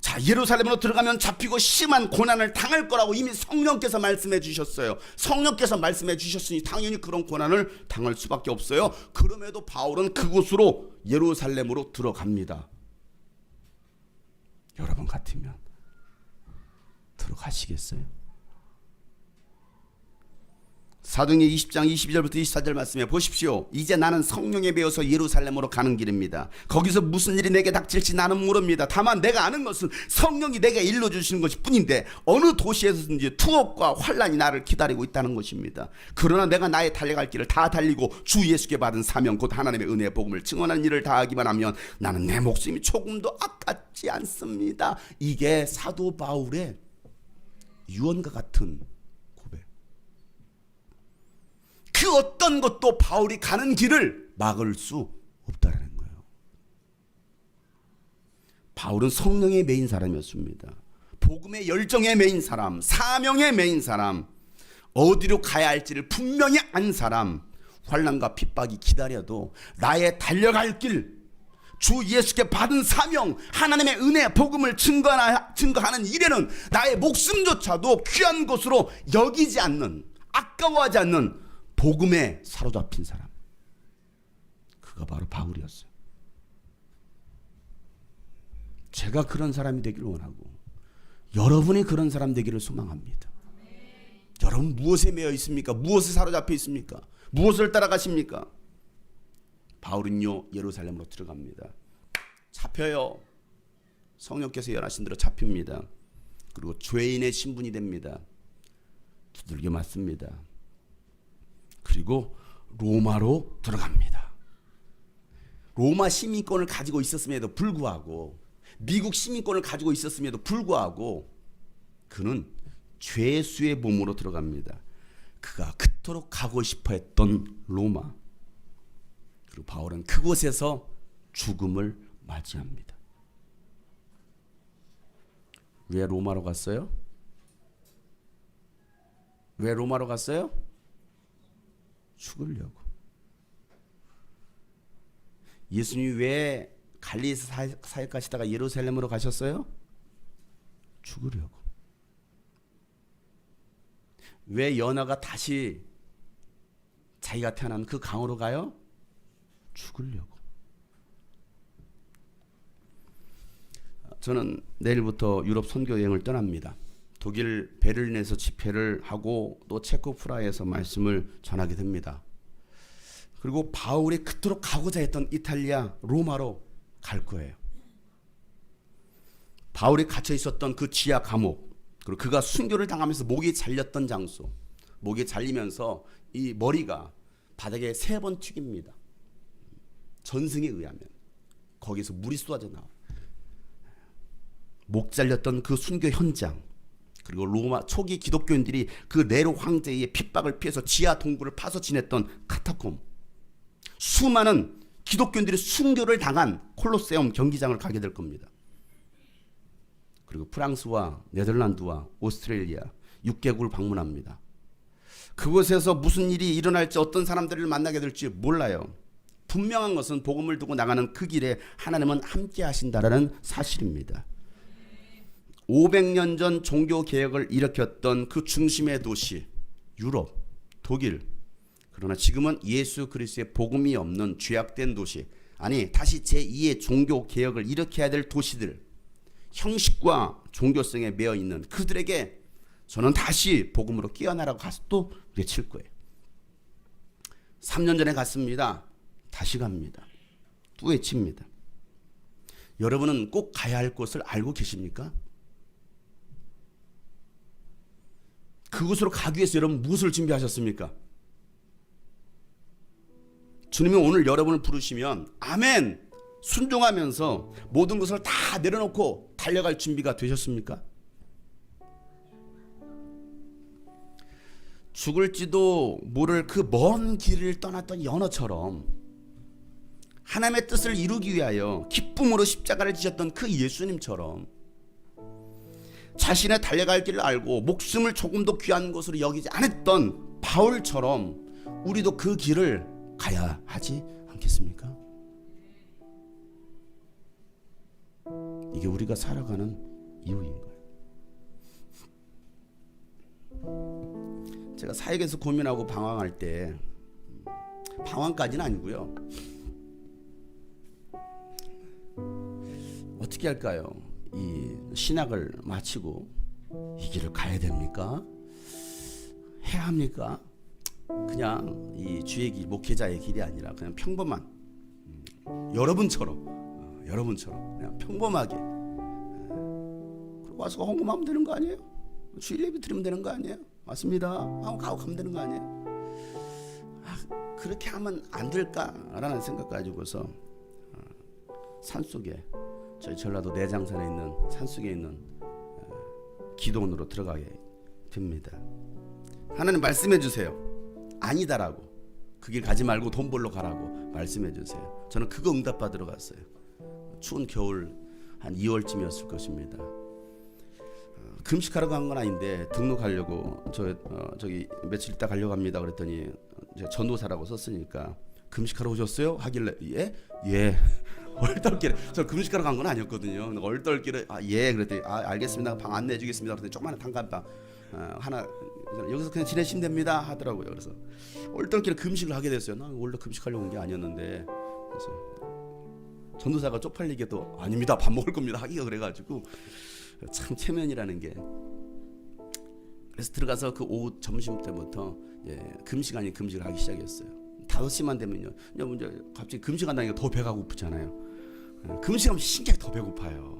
자, 예루살렘으로 들어가면 잡히고 심한 고난을 당할 거라고 이미 성령께서 말씀해 주셨어요. 성령께서 말씀해 주셨으니 당연히 그런 고난을 당할 수밖에 없어요. 그럼에도 바울은 그곳으로, 예루살렘으로 들어갑니다. 여러분 같으면 들어가시겠어요? 사도행전 20장 22절부터 24절 말씀해 보십시오. 이제 나는 성령에 배어서 예루살렘으로 가는 길입니다. 거기서 무슨 일이 내게 닥칠지 나는 모릅니다. 다만 내가 아는 것은 성령이 내게 일러주시는 것일 뿐인데 어느 도시에서든지 투옥과 환란이 나를 기다리고 있다는 것입니다. 그러나 내가 나의 달려갈 길을 다 달리고 주 예수께 받은 사명 곧 하나님의 은혜의 복음을 증언하는 일을 다하기만 하면 나는 내 목숨이 조금도 아깝지 않습니다. 이게 사도 바울의 유언과 같은 그 어떤 것도 바울이 가는 길을 막을 수 없다라는 거예요. 바울은 성령의 메인 사람이었습니다. 복음의 열정의 메인 사람, 사명의 메인 사람, 어디로 가야 할지를 분명히 안 사람, 환난과 핍박이 기다려도 나의 달려갈 길, 주 예수께 받은 사명, 하나님의 은혜, 복음을 증거하는 일에는 나의 목숨조차도 귀한 것으로 여기지 않는, 아까워하지 않는 복음에 사로잡힌 사람, 그가 바로 바울이었어요. 제가 그런 사람이 되기를 원하고 여러분이 그런 사람 되기를 소망합니다. 여러분 무엇에 매여 있습니까? 무엇에 사로잡혀 있습니까? 무엇을 따라가십니까? 바울은요, 예루살렘으로 들어갑니다. 잡혀요. 성령께서 연하신 대로 잡힙니다. 그리고 죄인의 신분이 됩니다. 두들겨 맞습니다. 그리고 로마로 들어갑니다. 로마 시민권을 가지고 있었음에도 불구하고, 미국 시민권을 가지고 있었음에도 불구하고 그는 죄수의 몸으로 들어갑니다. 그가 그토록 가고 싶어 했던 로마. 그리고 바울은 그곳에서 죽음을 맞이합니다. 왜 로마로 갔어요? 왜 로마로 갔어요? 죽으려고. 예수님이 왜 갈릴리에서 사역 가시다가 예루살렘으로 가셨어요? 죽으려고. 왜 연하가 다시 자기가 태어난 그 강으로 가요? 죽으려고. 저는 내일부터 유럽 선교 여행을 떠납니다. 독일 베를린에서 집회를 하고 또 체코 프라하에서 말씀을 전하게 됩니다. 그리고 바울이 그토록 가고자 했던 이탈리아 로마로 갈 거예요. 바울이 갇혀 있었던 그 지하 감옥, 그리고 그가 순교를 당하면서 목이 잘렸던 장소, 목이 잘리면서 이 머리가 바닥에 3번 튀깁니다. 전승에 의하면 거기서 물이 쏟아져 나와. 목 잘렸던 그 순교 현장, 그리고 로마 초기 기독교인들이 그 네로 황제의 핍박을 피해서 지하 동굴을 파서 지냈던 카타콤, 수많은 기독교인들이 순교를 당한 콜로세움 경기장을 가게 될 겁니다. 그리고 프랑스와 네덜란드와 오스트레일리아 6개국을 방문합니다. 그곳에서 무슨 일이 일어날지, 어떤 사람들을 만나게 될지 몰라요. 분명한 것은 복음을 두고 나가는 그 길에 하나님은 함께 하신다라는 사실입니다. 500년 전 종교 개혁을 일으켰던 그 중심의 도시 유럽, 독일, 그러나 지금은 예수 그리스도의 복음이 없는 죄악된 도시, 아니 다시 제2의 종교 개혁을 일으켜야 될 도시들, 형식과 종교성에 매여 있는 그들에게 저는 다시 복음으로 깨어나라고 가서 또 외칠 거예요. 3년 전에 갔습니다. 다시 갑니다. 또 외칩니다. 여러분은 꼭 가야 할 곳을 알고 계십니까? 그곳으로 가기 위해서 여러분 무엇을 준비하셨습니까? 주님이 오늘 여러분을 부르시면 아멘 순종하면서 모든 것을 다 내려놓고 달려갈 준비가 되셨습니까? 죽을지도 모를 그 먼 길을 떠났던 연어처럼 하나님의 뜻을 이루기 위하여 기쁨으로 십자가를 지셨던 그 예수님처럼 자신의 달려갈 길을 알고 목숨을 조금도 귀한 것으로 여기지 않았던 바울처럼 우리도 그 길을 가야 하지 않겠습니까? 이게 우리가 살아가는 이유인 거예요. 제가 사역에서 고민하고 방황할 때, 방황까지는 아니고요, 어떻게 할까요? 이 신학을 마치고 이 길을 가야 됩니까? 해야 합니까? 그냥 이 주의 길, 목회자의 길이 아니라 그냥 평범한 여러분처럼 그냥 평범하게 그리고 와서 헌금하면 되는 거 아니에요? 주일 예배 드리면 되는 거 아니에요? 맞습니다. 하고 가면 되는 거 아니에요? 그렇게 하면 안 될까라는 생각 가지고서 산속에, 저희 전라도 내장산에 있는 산속에 있는 기도원으로 들어가게 됩니다. 하나님 말씀해 주세요. 아니다라고, 그 길 가지 말고 돈 벌러 가라고 말씀해 주세요. 저는 그거 응답받으러 갔어요. 추운 겨울 한 2월쯤이었을 것입니다. 금식하러 간 건 아닌데 등록하려고 저기 며칠 있다 가려고 합니다. 그랬더니 전도사라고 썼으니까 금식하러 오셨어요? 하길래 예. 얼떨결에, 저 금식하러 간 건 아니었거든요. 얼떨결에 예 그랬더니 알겠습니다. 방 안내해 주겠습니다. 그랬더니 조그마한 단칸방 하나, 여기서 그냥 지내시면 됩니다 하더라고요. 그래서 얼떨결에 금식을 하게 됐어요. 나 원래 금식하려고 온 게 아니었는데, 그래서 전도사가 쪽팔리게도 아닙니다, 밥 먹을 겁니다 하기가 그래가지고 참 체면이라는 게. 그래서 들어가서 그 오후 점심 때부터 금식 아닌 금식을 하기 시작했어요. 5시만 되면요, 이제 갑자기 금식한다니까 더 배가 고프잖아요. 금식하면 신기하게 더 배고파요.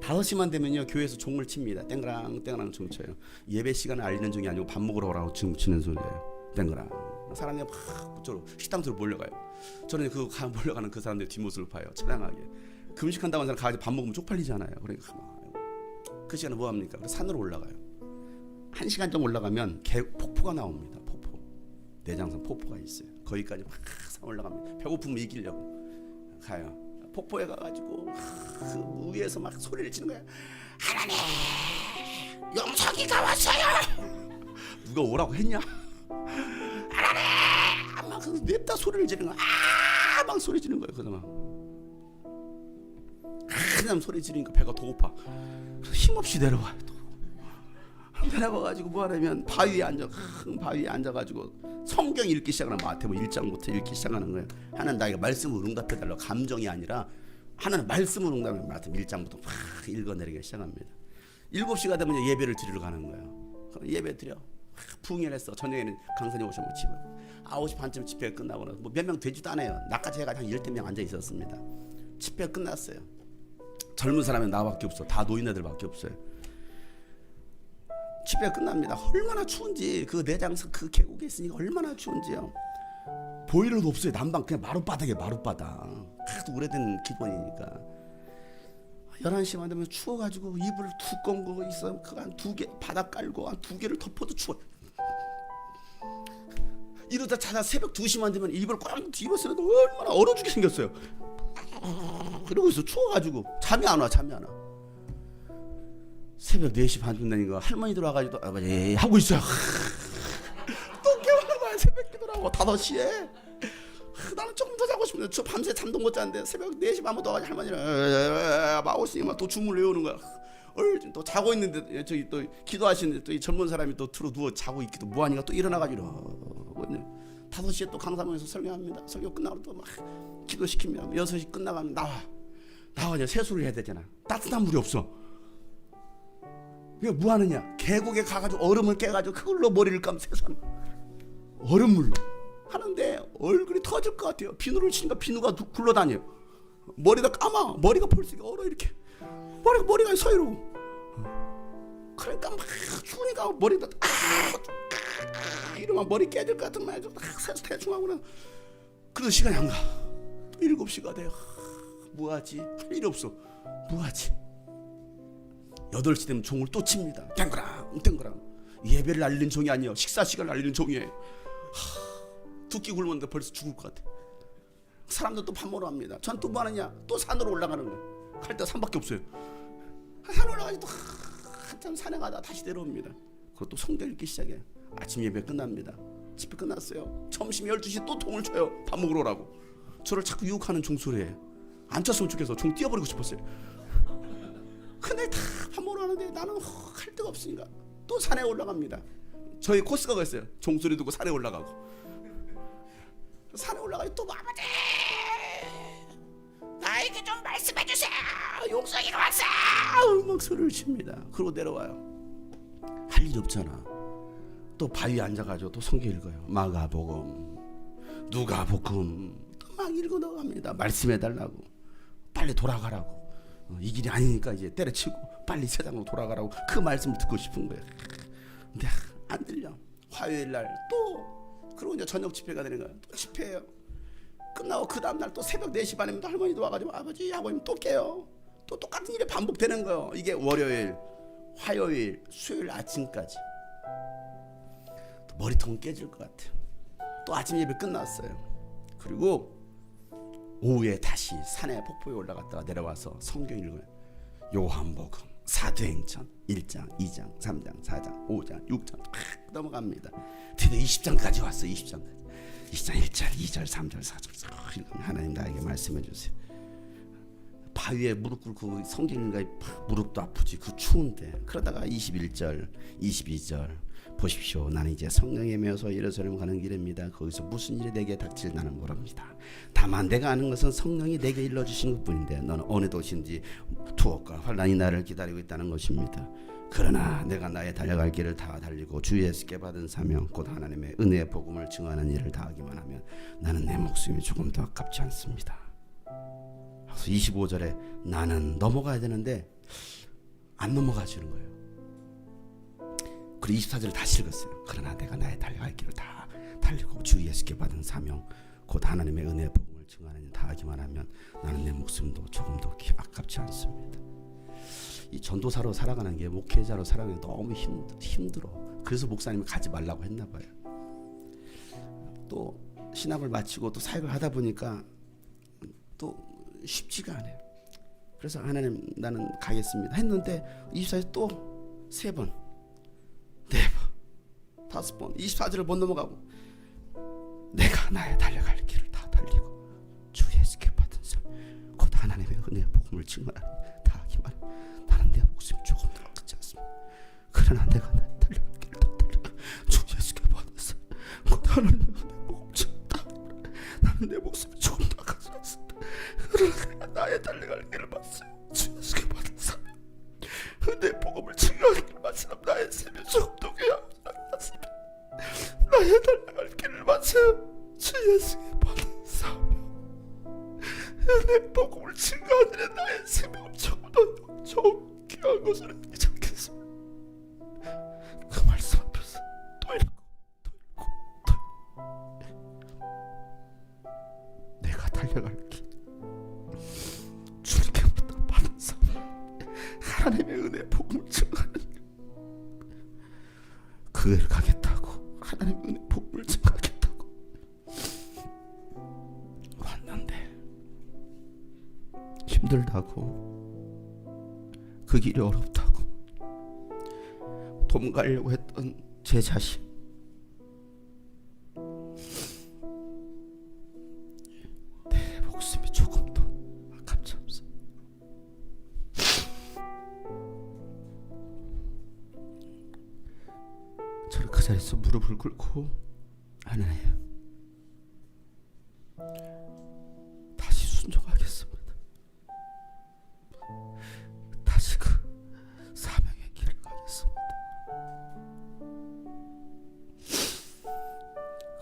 5시만 되면요, 교회에서 종을 칩니다. 땡그랑 땡그랑 종 쳐요. 예배 시간을 알리는 중이 아니고 밥 먹으러 오라고 종 치는 소리예요. 땡그랑. 사람들이 막 그쪽으로 식당 쪽으로 몰려가요. 저는 그 몰려가는 그 사람들 뒷모습을 봐요. 처량하게. 금식한다고 하는 사람 가서 밥 먹으면 쪽팔리잖아요. 그러니까 그 시간에 뭐 합니까? 산으로 올라가요. 1시간 정도 올라가면 폭포가 나옵니다. 폭포. 내장산 폭포가 있어요. 거기까지 막 산 올라갑니다. 배고픔을 이기려고 가요. 폭포에 가가지고 그 위에서 막 소리를 지는 거야. 하나님, 용석이가 왔어요. 누가 오라고 했냐? 하나님, 막 냅다 소리를 지르는 거야. 막 소리 지르는 거야. 그러다 막 그냥 소리 지르니까 배가 더 고파. 힘없이 내려와요. 내려와가지고 뭐 하냐면 바위에 앉아, 큰 바위에 앉아가지고 성경 읽기 시작하는 마태복음 1장부터 읽기 시작하는 거예요. 하나님 나에게 말씀을 응답해달라. 감정이 아니라 하나님 말씀을 응답해. 마태복음 1장부터 막 읽어내리기 시작합니다. 7시가 되면 이제 예배를 드리러 가는 거예요. 예배 드려. 부흥회했어. 저녁에는 강사님 오시면 집에 9시 반쯤 집회가 끝나고 나서 뭐 몇 명 되지도 않아요. 나까지 해가 한 10명 앉아 있었습니다. 집회가 끝났어요. 젊은 사람은 나밖에 없어. 다 노인네들밖에 없어요. 집회가 끝납니다. 얼마나 추운지 그 내장석 그 계곡에 있으니까 얼마나 추운지요. 보일러도 없어요. 난방 그냥 마룻바닥에 마룻바닥. 하도 오래된 기본이니까 11시만 되면 추워가지고 이불 두꺼운 거 있어. 그거 한 2개 바닥 깔고 한 2개를 덮어도 추워. 이러다 자다 새벽 2시만 되면 이불 꽉 뒤집어쓰면 얼마나 얼어 죽게 생겼어요. 그러고 있어. 추워가지고 잠이 안 와. 새벽 4시 반쯤 되니까 할머니 들어와가지고 아버지 하고 있어요. 또 깨우는 거야. 새벽 기도라고 5시에. 나는 조금 더 자고 싶은데 저 밤새 잠도 못 자는데 새벽 4시 반부터 와가지고 할머니는 마오씨가 또 주문을 외우는 거야. 또 자고 있는데 저기 또 기도하시는데 또 이 젊은 사람이 또 들어 누워 자고 있기도 뭐하니까 또 일어나가지고 5시에 또 강사모에서 설교합니다. 설교 끝나고 또 막 기도시킵니다. 6시 끝나가면 나와 이제 세수를 해야 되잖아. 따뜻한 물이 없어. 그러니까 뭐 하느냐? 계곡에 가가지고 얼음을 깨가지고 그걸로 머리를 감면 세수하는 얼음물로 하는데 얼굴이 터질 것 같아요. 비누를 치니까 비누가 굴러다녀요. 머리가 감아. 머리가 벌써 얼어 이렇게. 머리가 서이로. 그러니까 막 추우니까 머리가 이러면 머리 깨질 것 같은 말이죠. 세수 대충 하고는 그래도 시간이 안 가. 또 7시가 돼요. 뭐하지? 할 일이 없어. 뭐하지? 8시 되면 종을 또 칩니다. 땡그랑 예배를 알리는 종이 아니에요. 식사 시간을 알리는 종이에요. 두 끼 굶었는데 벌써 죽을 것 같아. 사람들 또 밥 먹으러 갑니다. 전 또 뭐 하느냐? 또 산으로 올라가는 거예요. 갈 데가 산밖에 없어요. 산 올라가서 또 한참 산에 가다 다시 내려옵니다. 그리고 또 성경 읽기 시작해요. 아침 예배 끝납니다. 집회 끝났어요. 점심 12시 또 통을 쳐요. 밥 먹으러 오라고. 저를 자꾸 유혹하는 종소리예요. 안 쳤으면 좋겠어. 종 뛰어버리고 싶었어요. 근데 다 밥 먹으러 가는데 나는 할 데가 없으니까 또 산에 올라갑니다. 저희 코스가 그랬어요. 종소리 듣고 산에 올라가고. 산에 올라가서 또 아버지 나에게 좀 말씀해 주세요. 용석이가 왔어. 막 소리를 칩니다. 그러고 내려와요. 할 일 없잖아. 또 바위에 앉아가지고 또 성경 읽어요. 마가복음, 누가복음 또 막 읽어 나갑니다. 말씀해달라고, 빨리 돌아가라고. 이 길이 아니니까 이제 때려치고 빨리 세상으로 돌아가라고 그 말씀을 듣고 싶은 거예요. 근데 안 들려. 화요일 날 또 그리고 이제 저녁 집회가 되는 거예요. 또 집회예요. 끝나고 그 다음날 또 새벽 4시 반에 또 할머니도 와가지고 아버지 하고 또 깨요. 또 똑같은 일이 반복되는 거예요. 이게 월요일, 화요일, 수요일 아침까지. 또 머리통은 깨질 것 같아요. 또 아침 예배 끝났어요. 그리고 오후에 다시 산에 폭포에 올라갔다가 내려와서 성경 읽어요. 요한복음, 사도행전 1장, 2장, 3장, 4장, 5장, 6장 넘어갑니다. 드디어 20장까지 왔어요. 20장까지. 20장 1절, 2절, 3절, 4절. 하나님 나에게 말씀해 주세요. 바위에 무릎 꿇고 성경 읽으니까 무릎도 아프지. 그 추운데. 그러다가 21절, 22절 보십시오. 나는 이제 성령에 매여서 예루살렘 가는 길입니다. 거기서 무슨 일이 내게 닥칠 나는 모릅니다. 다만 내가 아는 것은 성령이 내게 일러주신 것뿐인데 너는 어느 도시인지 투옥과 환난이 나를 기다리고 있다는 것입니다. 그러나 내가 나의 달려갈 길을 다 달리고 주 예수께 받은 사명 곧 하나님의 은혜의 복음을 증언하는 일을 다하기만 하면 나는 내 목숨이 조금 더 아깝지 않습니다. 25절에 나는 넘어가야 되는데 안 넘어가주는 거예요. 그리고 24절을 다시 읽었어요. 그러나 내가 나의 달려갈 길을 다 달리고 주 예수께 받은 사명 곧 하나님의 은혜의 복음을 증언하는 일 다하기만 하면 나는 내 목숨도 조금 더 아깝지 않습니다. 이 전도사로 살아가는 게 목회자로 살아가는 게 너무 힘들어. 그래서 목사님이 가지 말라고 했나 봐요. 또 신학을 마치고 또 사역을 하다 보니까 또 쉽지가 않아요. 그래서 하나님 나는 가겠습니다 했는데 24절 또 3번, 4번, 5번 24절을 못 넘어가고 내가 나의 달려갈 길을 다 달리고 주 예수께 받은 삶 곧 하나님의 은혜의 복음을 증언하니 다 하기만 나는 내 목숨이 조금도 아깝지 않습니다. 그러나 내가 나의 달려갈 길을 다 달리고 주 예수께 받은 삶 곧 하나님의 은혜의 복음을 증언하니 나는 내 목숨이 조금도 아깝지 않습니다. 그러나 나의 달려갈 길을 받으세요. 주 예수께 받은 삶 은혜의 복음을 증언하기를 마치는 나의 삶이 조금도 귀하지 않습니다. 나의 달려갈 길을 마세요. 주 예수께 받은 사명 은혜의 복음을 증거하는 나의 생명을 조금도 좀 귀한 것을 느끼지 않겠습니다. 그 말씀 앞에서 또 읽고 내가 달려갈 길 주님께 받은 사명 하나님의 은혜의 복음을 증거하는 그 길을 가겠다고 하나님의 은혜의 복음을 증거하겠다고 왔는데 힘들다고 그 길이 어렵다고 도망가려고 했던 제 자신 내 목숨이 조금도 아깝지 않습니다. 저는 그 자리에서 무릎을 꿇고 하나님 다시 순종하겠습니다. 다시 그 사명의 길을 가겠습니다.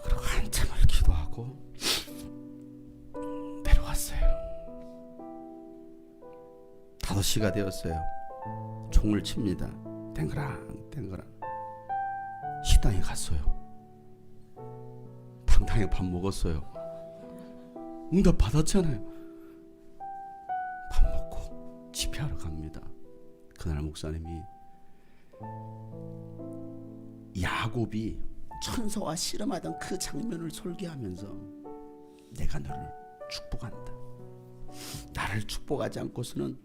그리고 한참을 기도하고 내려왔어요. 5시가 되었어요. 종을 칩니다. 땡그랑 땡그랑. 식당에 갔어요. 당당히 밥 먹었어요. 응답 받았잖아요. 밥 먹고 집회하러 갑니다. 그날 목사님이 야곱이 천사와 씨름하던 그 장면을 설계하면서 내가 너를 축복한다. 나를 축복하지 않고서는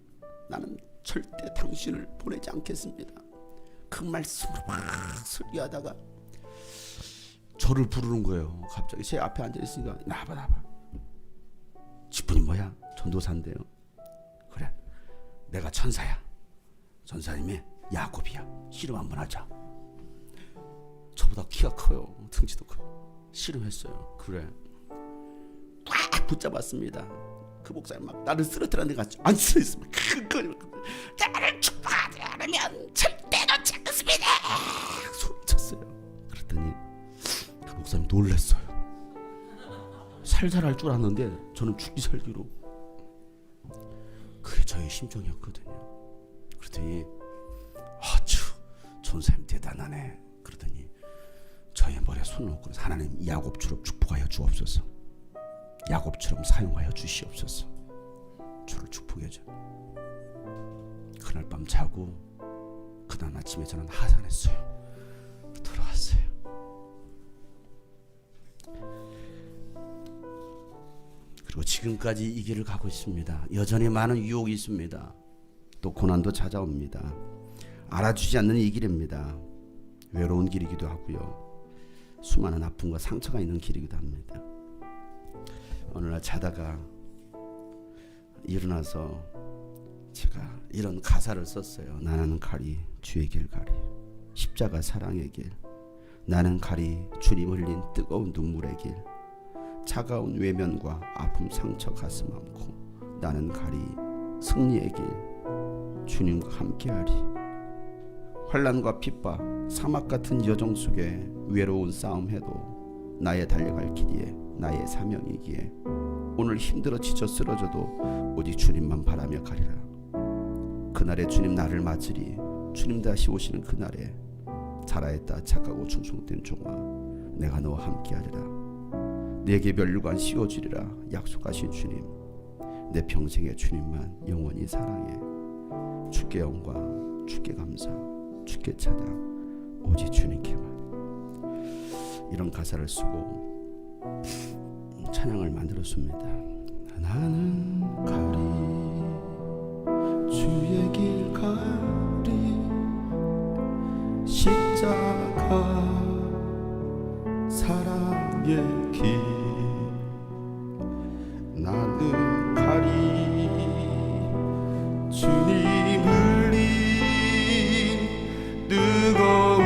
나는 절대 당신을 보내지 않겠습니다. 그 말씀으로 막 설교하다가 저를 부르는 거예요. 갑자기 제 앞에 앉아있으니까 나와봐. 직분이 뭐야? 전도사인데요. 그래, 내가 천사야. 전사님이 야곱이야. 씨름 한번 하자. 저보다 키가 커요. 등치도 커요. 씨름했어요. 그래, 꽉 붙잡았습니다. 그 목사님 막 나를 쓰러뜨리는 데가 앉아있으면 나를 축복하지 않으면 절대 놓지 않겠습니다 소리쳤어요. 그랬더니 그 목사님 놀랐어요. 살살할 줄 알았는데 저는 죽기 살기로. 그게 저의 심정이었거든요. 그랬더니 아주 전사님 대단하네. 그러더니 저의 머리에 손을 얹고 하나님 야곱처럼 축복하여 주옵소서. 야곱처럼 사용하여 주시옵소서. 저를 축복해 줘. 그날 밤 자고 그날 아침에 저는 하산했어요. 돌아왔어요. 그리고 지금까지 이 길을 가고 있습니다. 여전히 많은 유혹이 있습니다. 또 고난도 찾아옵니다. 알아주지 않는 이 길입니다. 외로운 길이기도 하고요. 수많은 아픔과 상처가 있는 길이기도 합니다. 어느 날 자다가 일어나서 제가 이런 가사를 썼어요. 나는 가리 주의 길 가리 십자가 사랑의 길 나는 가리 주님 흘린 뜨거운 눈물의 길 차가운 외면과 아픔 상처 가슴 앓고 나는 가리 승리의 길 주님과 함께하리 환난과 핍박 사막 같은 여정 속에 외로운 싸움해도 나의 달려갈 길이에 나의 사명이기에 오늘 힘들어 지쳐 쓰러져도 오직 주님만 바라며 가리라. 그날에 주님 나를 맞으리. 주님 다시 오시는 그날에 자라했다 착하고 충성된 종아 내가 너와 함께하리라. 내게 멸류관 씌워주리라. 약속하신 주님 내 평생에 주님만 영원히 사랑해. 주께 영광 주께 감사 주께 찬양 오직 주님께만. 이런 가사를 쓰고 찬양을 만들었습니다. 나는 가리 주의 길 가리 십자가 사랑의 길 나는 가리 주님 흘린 뜨거운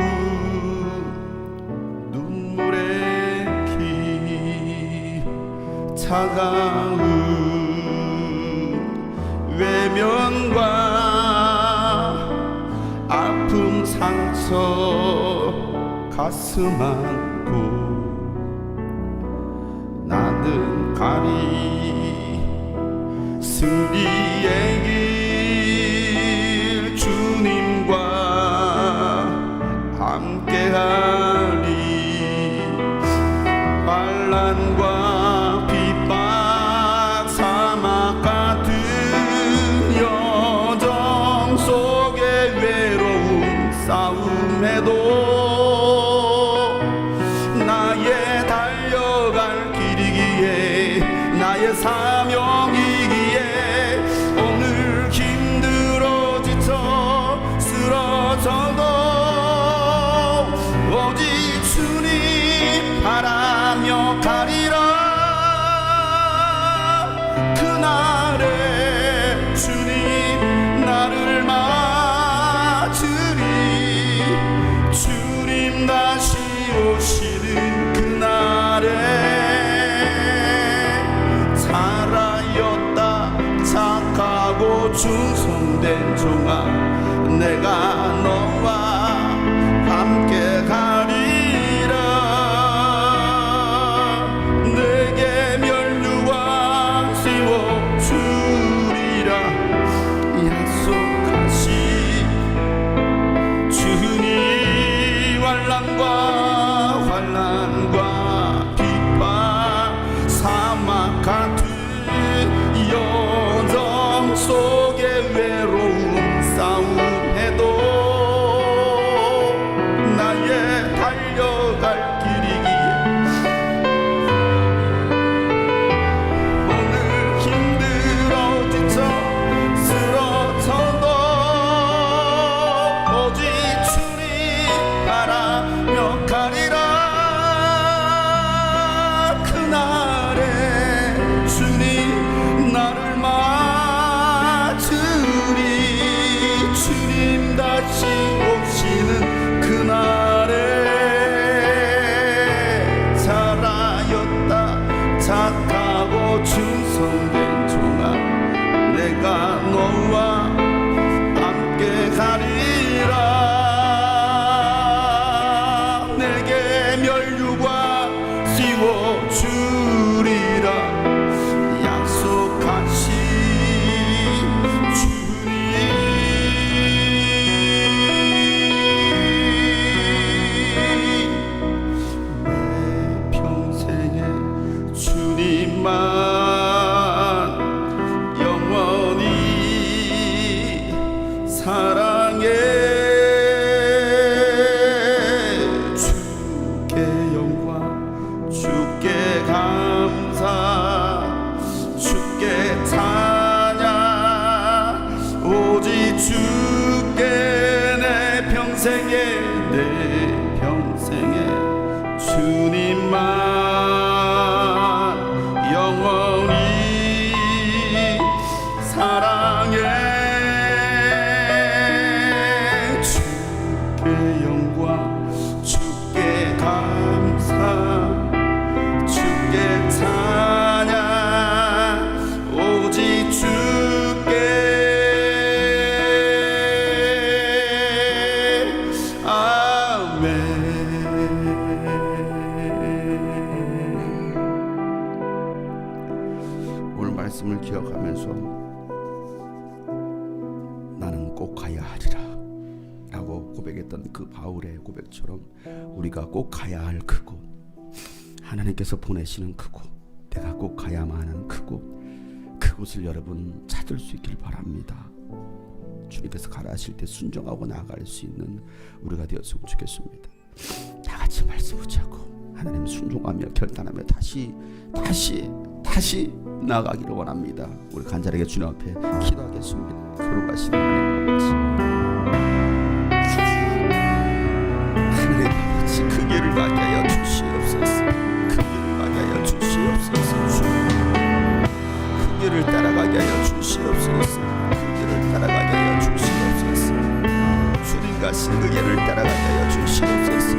눈물의 길 차가운 외면과 아픔 상처 가슴 안고 나는 가리 승리의 길 주님과 함께하리 환난과 핍박 사막 같은 여정 속에 외로운 싸움에도 나의 달려갈 길이기에 나의 사명이기에 오늘 힘들어 지쳐 쓰러져도 오직 주님 바라며 가리라 그날에 주님 나를 맞으리 주님 다시 오시는 그날에 잘하였다 착하고 충성된 종아 내가 너와 함께 가리라 내게 면류관 씌워주리라 약속하신 주님 환난과 핍박 사막 같은 여정 속에 외로운 싸움해도 나의 달려갈 길이기에 오늘 힘들어 지쳐 쓰러져도 오직 주님 바라며 가리라 그날에 주님 나를 맞으리 주님 다시 오시는 그날에 잘하였다 착하고 충성된 종아 내가 너와 함께 가리라 내게 면류관 씌워주리라 약속하신 주님 내 평생에 주님만 영원히 사랑해 주께 영광 주께 감사 주께 찬양 오직 주께 내 평생에 주님만 영원히 사랑해 주께 영광 주께 감사 주께 찬양 오직 주께 아멘 오늘 말씀을 기억하면서 나는 꼭 가야 하리라 라고 고백했던 그 바울의 고백처럼 우리가 꼭 가야 할 그곳 하나님께서 보내시는 그곳 내가 꼭 가야만 하는 그곳을 여러분 찾을 수 있길 바랍니다. 주님께서 가라 하실 때 순종하고 나아갈 수 있는 우리가 되었으면 좋겠습니다. 다 같이 말씀 붙잡고 하나님 순종하며 결단하며 다시 다시 나아가기를 원합니다. 우리 간절하게 주님 앞에 기도하겠습니다. 거룩하신 하나님 아버지, 하늘의 아버지, 그 길을 가게 하여 주시옵소서. 그 길을 가게 하여 주시옵소서. 그 길을 따라가게 하여 주시옵소서. 그 길을 따라가게 하여 주시옵소서. 주님 가신 그 길을 따라가게 하여 주시옵소서.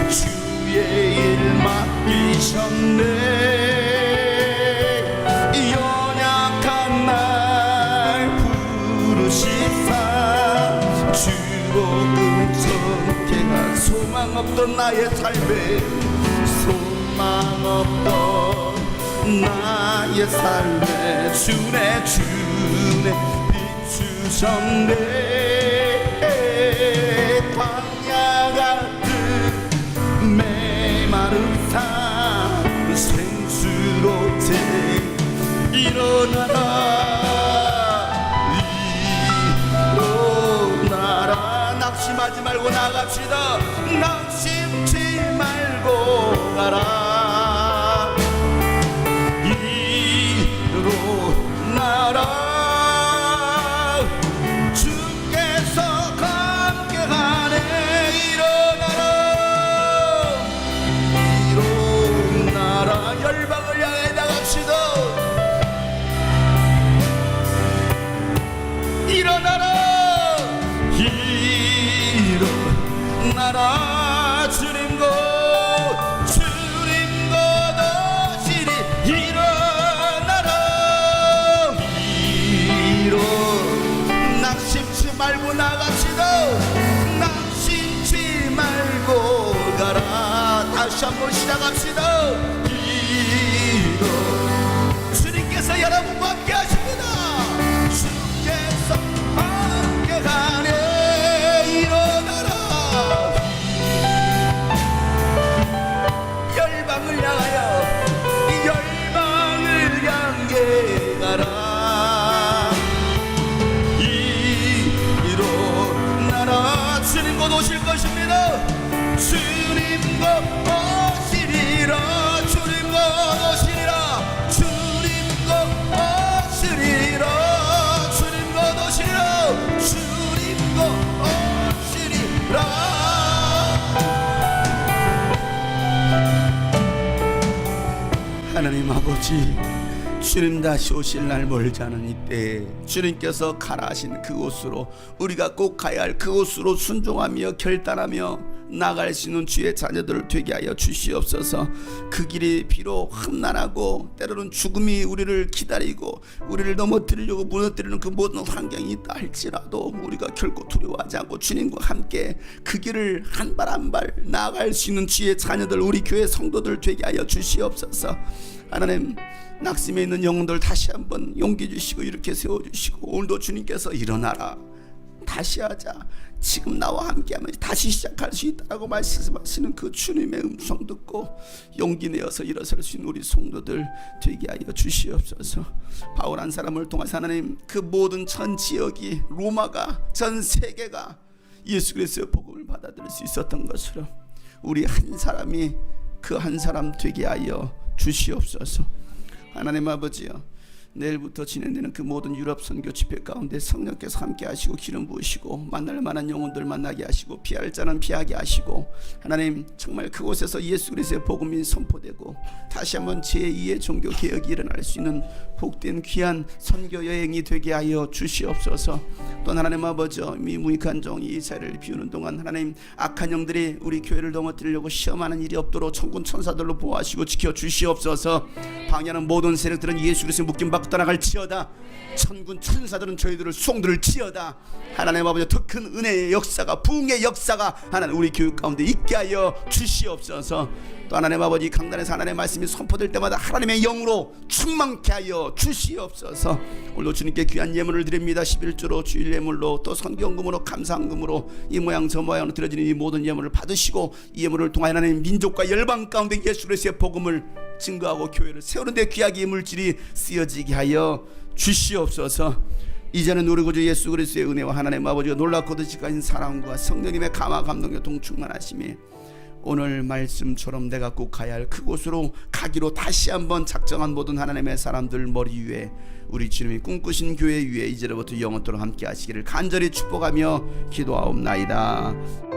주의 일 맡기셨네. 연약한 날 부르시사 주복음 전개가 소망 없던 나의 삶에 소망 없던 나의 삶에 주네 비추셨네. 광야 같은 메마른 삶 생수로 제 일어나라. 일어나라. 낙심하지 말고 나갑시다. 낙심치 말고 가라. 일어나라. 열방을 향해 나갑시다. 일어나라. 일어나라. 주님 거두시리. 일어나라. 낙심치 말고 나갑시다. 낙심치 말고 가라. 다시 한번 시작합시다. 주님께서 여러분과 함께 하십니다. 주께서 함께 하네. 일어나라. 열방을 향하여 열방을 향해 가라. 일어나라. 주님 곧 오실 것입니다. 주님 곧 오시리라. 주님 곧 오시리라. 주님 곧 오시리라. 주님 곧 오시리라. 주님 곧 오시리라. 하나님 아버지, 주님 다시 오실 날 멀지 않은 이때에 주님께서 가라 하신 그곳으로 우리가 꼭 가야 할 그곳으로 순종하며 결단하며 나갈 수 있는 주의 자녀들을 되게 하여 주시옵소서. 그 길이 비록 험난하고 때로는 죽음이 우리를 기다리고 우리를 넘어뜨리려고 무너뜨리는 그 모든 환경이 있다 할지라도 우리가 결코 두려워하지 않고 주님과 함께 그 길을 한 발 한 발 나아갈 수 있는 주의 자녀들, 우리 교회 성도들 되게 하여 주시옵소서. 하나님, 낙심에 있는 영혼들 다시 한번 용기 주시고 이렇게 세워주시고, 오늘도 주님께서 일어나라, 다시 하자, 지금 나와 함께하면 다시 시작할 수 있다고 말씀하시는 그 주님의 음성 듣고 용기 내어서 일어설 수 있는 우리 성도들 되게 하여 주시옵소서. 바울 한 사람을 통해서 하나님, 그 모든 전 지역이, 로마가, 전 세계가 예수 그리스도의 복음을 받아들일 수 있었던 것처럼 우리 한 사람이 그 한 사람 되게 하여 주시옵소서. 하나님 아버지여, 내일부터 진행되는 그 모든 유럽 선교 집회 가운데 성령께서 함께 하시고 기름 부으시고 만날 만한 영혼들 만나게 하시고 피할 자는 피하게 하시고, 하나님 정말 그곳에서 예수 그리스도의 복음이 선포되고 다시 한번 제2의 종교 개혁이 일어날 수 있는 복된 귀한 선교 여행이 되게 하여 주시옵소서. 또 하나님 아버지여, 이 무익한 종이 이스라엘을 비우는 동안 하나님 악한 영들이 우리 교회를 넘어뜨리려고 시험하는 일이 없도록 천군 천사들로 보호하시고 지켜주시옵소서. 방해하는 모든 세력들은 예수 그리스도의 묶임받고 떠나갈지어다. 천군 천사들은 저희들을 수송들을지어다. 하나님 아버지 더 큰 은혜의 역사가, 부흥의 역사가 하나님 우리 교육 가운데 있게 하여 주시옵소서. 또 하나님 아버지 강단에서 하나님의 말씀이 선포될 때마다 하나님의 영으로 충만케 하여 주시옵소서. 오늘도 주님께 귀한 예물을 드립니다. 11조로 주일 예물로 또 선경금으로 감사금으로 이 모양 저 모양으로 드려지는 이 모든 예물을 받으시고 이 예물을 통하여 하나님 민족과 열방 가운데 예수 그리스도의 복음을 증거하고 교회를 세우는 데 귀하게 물질이 쓰여지게 하여 주시옵소서. 이제는 우리 구주 예수 그리스도의 은혜와 하나님 아버지가 놀랍고 거듭하신 사랑과 성령님의 감화 감동과 동충만하심이 오늘 말씀처럼 내가 꼭 가야 할 그곳으로 가기로 다시 한번 작정한 모든 하나님의 사람들 머리 위에 우리 주님이 꿈꾸신 교회 위에 이제로부터 영원토록 함께 하시기를 간절히 축복하며 기도하옵나이다.